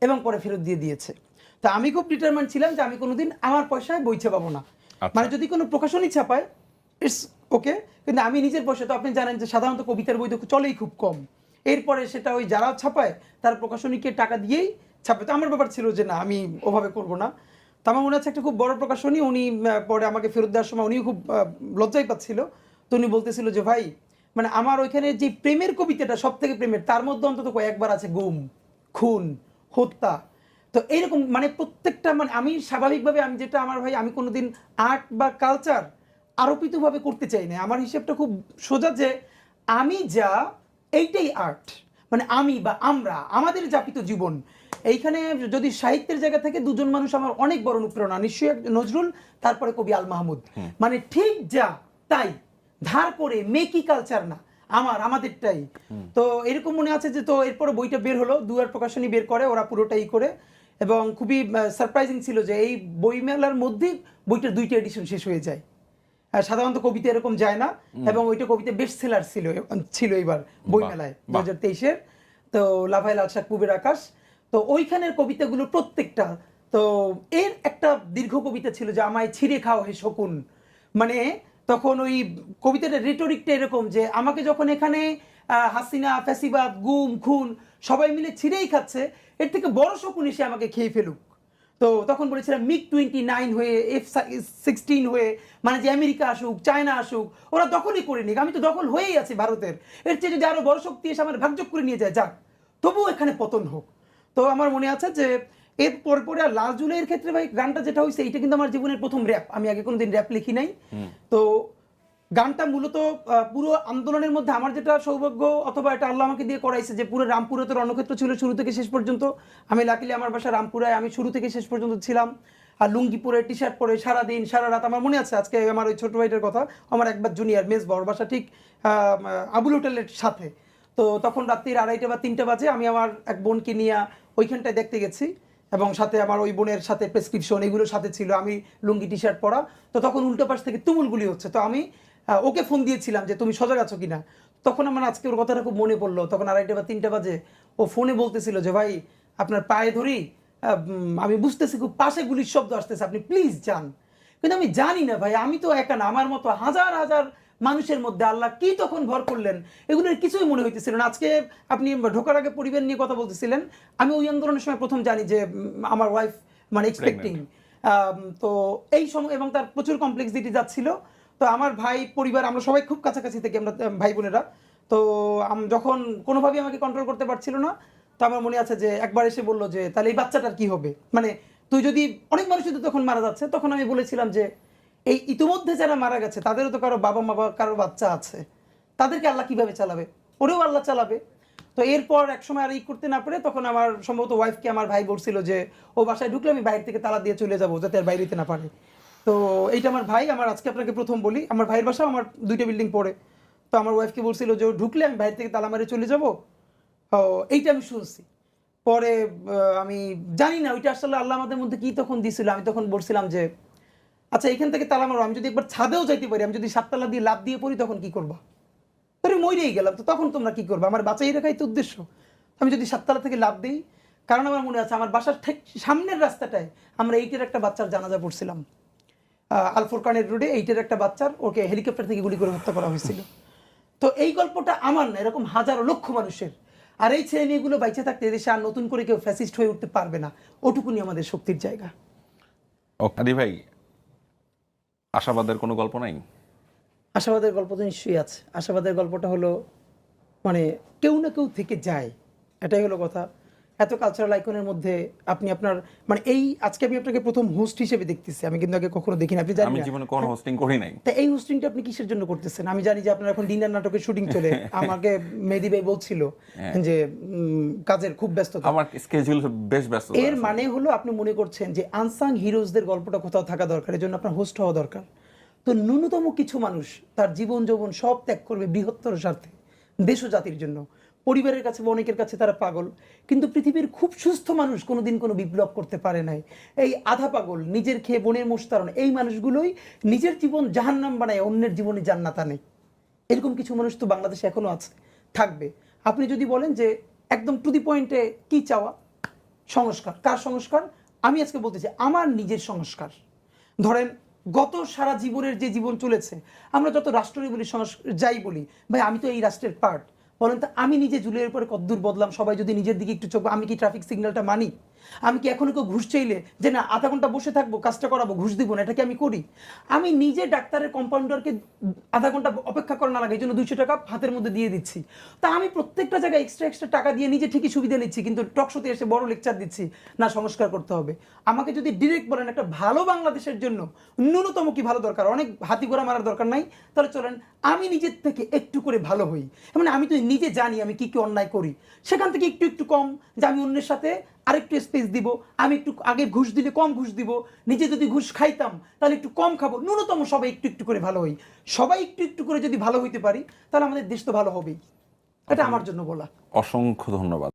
এবং পরে ফেরত দিয়ে দিয়েছে। তা আমি খুব ডিটারমাইন্ড ছিলাম যে আমি কোনোদিন আমার পয়সায় বই ছাপাবো না। মানে যদি কোনো প্রকাশনী ছাপায় ইটস ওকে, কিন্তু আমি নিজের পয়সা, তো আপনি জানেন যে সাধারণত কবিতার বই তো চলেই খুব কম, এরপরে সেটা ওই যারা ছাপায় তার প্রকাশনীকে টাকা দিয়েই ছাপায়। তো আমার ব্যাপার ছিল যে না, আমি ওভাবে করব না। তো আমার মনে হচ্ছে একটা খুব বড় প্রকাশনী, উনি পরে আমাকে ফেরত দেওয়ার সময় উনিও খুব লজ্জাই পাচ্ছিল। তো উনি বলতেছিল যে ভাই, মানে আমার ওইখানে যে প্রেমের কবিতাটা সব থেকে প্রেমের, তার মধ্যে অন্তত কয়েকবার আছে গুম, খুন, হত্যা। তো এইরকম মানে প্রত্যেকটা, মানে আমি স্বাভাবিকভাবে আমি যেটা আমার ভাই, আমি কোনোদিন আর্ট বা কালচার আরোপিতভাবে করতে চাই না। আমার হিসেবটা খুব সোজা, যে আমি যা, এইটাই আর্ট। মানে আমি বা আমরা, আমাদের যাপিত জীবন। এইখানে যদি সাহিত্যের জায়গা থেকে দুজন মানুষ আমার অনেক বড় অনুপ্রেরণা, নিশ্চয়ই নজরুল, তারপরে কবি আল মাহমুদ। মানে ঠিক যা তাই, ধার করে মেকি কালচার না, আমাদেরটাই। তো এরকম মনে আছে যে, তো এরপরে বইটা বের হলো, দুয়ার প্রকাশনী বের করে, ওরা পুরোটাই করে, এবং খুবই সারপ্রাইজিং ছিল যে এই বইমেলার মধ্যেই বইটার 2টা এডিশন শেষ হয়ে যায়। সাধারণত কবিতা এরকম যায় না, এবং ওইটা কবিতা বেস্ট সেলার ছিল এইবার বইমেলায় 2023-এর। তো লাভায় লাল শাক পুবের আকাশ, তো ওইখানের কবিতাগুলো প্রত্যেকটা, তো এর একটা দীর্ঘ কবিতা ছিল যে আমায় ছিঁড়ে খাও হে শকুন। মানে তখন ওই কবিতাটার রেটরিকটা এরকম যে আমাকে যখন এখানে হাসিনা, ফ্যাসিবাদ, গুম, খুন সবাই মিলে ছিঁড়েই খাচ্ছে, এর থেকে বড় শকুন এসে আমাকে খেয়ে ফেলুক। তো তখন বলেছিলাম MiG-29 হয়ে, F-16 হয়ে, মানে যে আমেরিকা আসুক, চায়না আসুক, ওরা দখলই করে নিক, আমি তো দখল হয়েই আছি ভারতের, এর চেয়ে যদি আরো বড় শক্তি এসে আমার ভাগযোগ করে নিয়ে যায়, যাক, তবুও এখানে পতন হোক। তো আমার মনে আছে যে এর পরে আর লাল জুলাইয়ের ক্ষেত্রে ভাই গানটা যেটা হয়েছে, এইটা কিন্তু আমার জীবনের প্রথম র্যাপ, আমি আগে কোনোদিন র্যাপ লিখি নাই। তো গানটা মূলত পুরো আন্দোলনের মধ্যে আমার যেটা সৌভাগ্য, অথবা এটা আল্লাহ আমাকে দিয়ে করাইছে, যে পুরো রামপুরে তো রণক্ষেত্র ছিল শুরু থেকে শেষ পর্যন্ত। আমি লাকিলি আমার বাসা রামপুরায়, আমি শুরু থেকে শেষ পর্যন্ত ছিলাম। আর লুঙ্গি পরে, টি শার্ট পরে, সারাদিন সারা রাত। আমার মনে আছে আজকে আমার ওই ছোট ভাইটার কথা, আমার একবার জুনিয়র মেজ বড় বাসা ঠিক আবুল হোটেলের সাথে। তো তখন রাত্রির 2:30 বা 3টা বাজে, আমি আমার এক বোনকে নিয়ে ওইখানটায় দেখতে গেছি, এবং সাথে আমার ওই বোনের সাথে প্রেসক্রিপশন এগুলো সাথে ছিল, আমি লুঙ্গি টি শার্ট পরা। তো তখন উল্টো পাশ থেকে তুমুল গুলি হচ্ছে, তো আমি ওকে ফোন দিয়েছিলাম যে তুমি সজাগ আছো কিনা। তখন আমার আজকে ওর কথাটা খুব মনে পড়লো, তখন 2:30 বা 3টা বাজে ও ফোনে বলতেছিল যে ভাই আপনার পায়ে ধরি, আমি বুঝতেছি খুব পাশে গুলির শব্দ আসতেছে, আপনি প্লিজ যান। কিন্তু আমি জানি না ভাই, আমি তো একা না, আমার মতো হাজার হাজার মানুষের মধ্যে আল্লাহ কি তখন ভর করলেন, এগুলোর কিছুই মনে হইতেছিল না। আজকে আপনি ঢোকার আগে পরিবার নিয়ে কথা বলতেছিলেন, আমি ওই আন্দোলনের সময় প্রথম জানি যে আমার ওয়াইফ মানে এক্সপেক্টিং। তো এই সময় এবং তার প্রচুর কমপ্লেক্সিটি যাচ্ছিল। তো আমার ভাই পরিবার আমরা সবাই খুব কাছাকাছি থেকে আমরা ভাই বোনেরা। তো যখন কোনোভাবেই আমাকে কন্ট্রোল করতে পারছিল না, তো আমার মনে আছে যে একবার এসে বলল যে তাহলে এই বাচ্চাটার কি হবে, মানে তুই যদি অনেক মানুষই তো তখন মারা যাচ্ছে, তখন আমি বলেছিলাম যে এই ইতিমধ্যে যারা মারা গেছে তাদেরও তো কারো বাবা মা বা কারো বাচ্চা আছে, তাদেরকে আল্লাহ কিভাবে চালাবে, ওরেও আল্লাহ চালাবে। তো এরপর এক সময় আর করতে না পারে তখন আমার সম্ভবত ওয়াইফকে আমার ভাই বলছিল যে ও বাসায় ঢুকলে আমি বাইরে থেকে তালা দিয়ে চলে যাবো যাতে আর বাইরে না পারে। তো এইটা আমার ভাই, আমার আজকে আপনাকে প্রথম বলি আমার ভাইয়ের বাসা আমার 2টা বিল্ডিং পড়ে। তো আমার ওয়াইফকে বলছিল যে ও ঢুকলে আমি বাইরে থেকে তালা মারে চলে যাবো। এইটা আমি শুনছি। পরে আমি জানি না ওইটা আসলে আল্লাহ আমাদের মধ্যে কি তখন দিছিল। আমি তখন বলছিলাম যে আচ্ছা এখান থেকে তালা মারো, আমি যদি একবার ছাদেও যাইতে পারি, আমি যদি 7 তালা দিয়ে লাফ দিয়ে পড়ি তখন কি করবা? তোরে মরেই গেলাম, তো তখন তোমরা কি করবে? আমার বাঁচাই রাখাই তো উদ্দেশ্য। আমি যদি 7 তালা থেকে লাফ দিই, কারণ আমার মনে আছে আমার বাসার ঠিক সামনের রাস্তাটায় আমরা 8-এর একটা বাচ্চার জানাজা পড়ছিলাম। আল ফুরকানের রোডে 8-এর একটা বাচ্চার, ওকে হেলিকপ্টার থেকে গুলি করে হত্যা করা হয়েছিল। তো এই গল্পটা আমার না, এরকম হাজারো লক্ষ মানুষের। আর এই ছেলে মেয়েগুলো বাইচে থাকতে এদেশে আর নতুন করে কেউ ফ্যাসিস্ট হয়ে উঠতে পারবে না, ওটুকুনি আমাদের শক্তির জায়গা। আদি ভাই, আশাবাদের কোনো গল্প নাই? আশাবাদের গল্প তো নিশ্চয়ই আছে। আশাবাদের গল্পটা হলো মানে কেউ না কেউ থেকে যায়, এটাই হলো কথা। এত কালচারাল আইকনের মধ্যে আপনি আপনার মানে এই আজকে আমি আপনাকে প্রথম হোস্ট হিসেবে দেখতেছি, আমি কিন্তু আগে কখনো দেখিনি, আপনি জানেন আমি জীবনে কোনো হোস্টিং করি নাই। তা এই হোস্টিংটা আপনি কিসের জন্য করতেছেন? আমি জানি যে আপনার এখন ডিনার নাটকের শুটিং চলে, আমাকে মেহেদী ভাই বলছিল যে কাজের খুব ব্যস্ততা, আমার স্কেজুল বেশ ব্যস্ত। এর মানে হলো আপনি মনে করছেন যে আনসাং হিরোজদের গল্পটা কোথাও থাকা দরকার, এর জন্য আপনার হোস্ট হওয়া দরকার। তো ন্যূনতম কিছু মানুষ তার জীবন যৌবন সব ত্যাগ করবে বৃহত্তর স্বার্থে, দেশ ও জাতির জন্য। পরিবারের কাছে বা অনেকের কাছে তারা পাগল, কিন্তু পৃথিবীর খুব সুস্থ মানুষ কোনোদিন কোনো বিপ্লব করতে পারে নাই। এই আধা পাগল, নিজের খেয়ে বনের মোস্তারণ, এই মানুষগুলোই নিজের জীবন জাহান্নাম বানায়, অন্যের জীবনে জান্নাত আনে। এরকম কিছু মানুষ তো বাংলাদেশে এখনো আছে, থাকবে। আপনি যদি বলেন যে একদম টু দি পয়েন্টে কি চাওয়া, সংস্কার। কার সংস্কার? আমি আজকে বলতেছি আমার নিজের সংস্কার। ধরেন গত সারা জীবনের যে জীবন চলেছে, আমরা যত রাষ্ট্রই বলি যাই বলি, ভাই আমি তো এই রাষ্ট্রের পার্ট। বলেন তো আমি নিজে জুলের পরে কতদূর বদলাম? সবাই যদি নিজের দিকে একটু চোখ, আমি কি ট্রাফিক সিগন্যালটা মানি? আমি কি এখনো কেউ ঘুষ চাইলে যে না আধা ঘন্টা বসে থাকবো কাজটা করাবো, ঘুষ দিব না, এটা কি আমি করি? আমি নিজে ডাক্তারের কম্পাউন্ডারকে আধা ঘন্টা অপেক্ষা করা না লাগে এই জন্য 200 টাকা হাতের মধ্যে দিয়ে দিচ্ছি। তা আমি প্রত্যেকটা জায়গায় এক্সট্রা টাকা দিয়ে নিজে ঠিকই সুবিধা নিচ্ছি, কিন্তু টকশোতে এসে বড় লেকচার দিচ্ছি না সংস্কার করতে হবে। আমাকে যদি ডিরেক্ট বলেন একটা ভালো বাংলাদেশের জন্য ন্যূনতম কি ভালো দরকার, অনেক হাতি ঘোড়া মারার দরকার নাই, তাহলে চলেন আমি নিজের থেকে একটু করে ভালো হই। মানে আমি তো নিজে জানি আমি কি কি অন্যায় করি, সেখান থেকে একটু একটু কম, যে আমি অন্যের সাথে আরেকটু স্পেস দিব, আমি একটু আগে ঘুষ দিলে কম ঘুষ দিব, নিজে যদি ঘুষ খাইতাম তাহলে একটু কম খাবো, ন্যূনতম সবাই একটু একটু করে ভালো হই। সবাই একটু একটু করে যদি ভালো হইতে পারি তাহলে আমাদের দেশ তো ভালো হবেই। এটা আমার জন্য বলা। অসংখ্য ধন্যবাদ।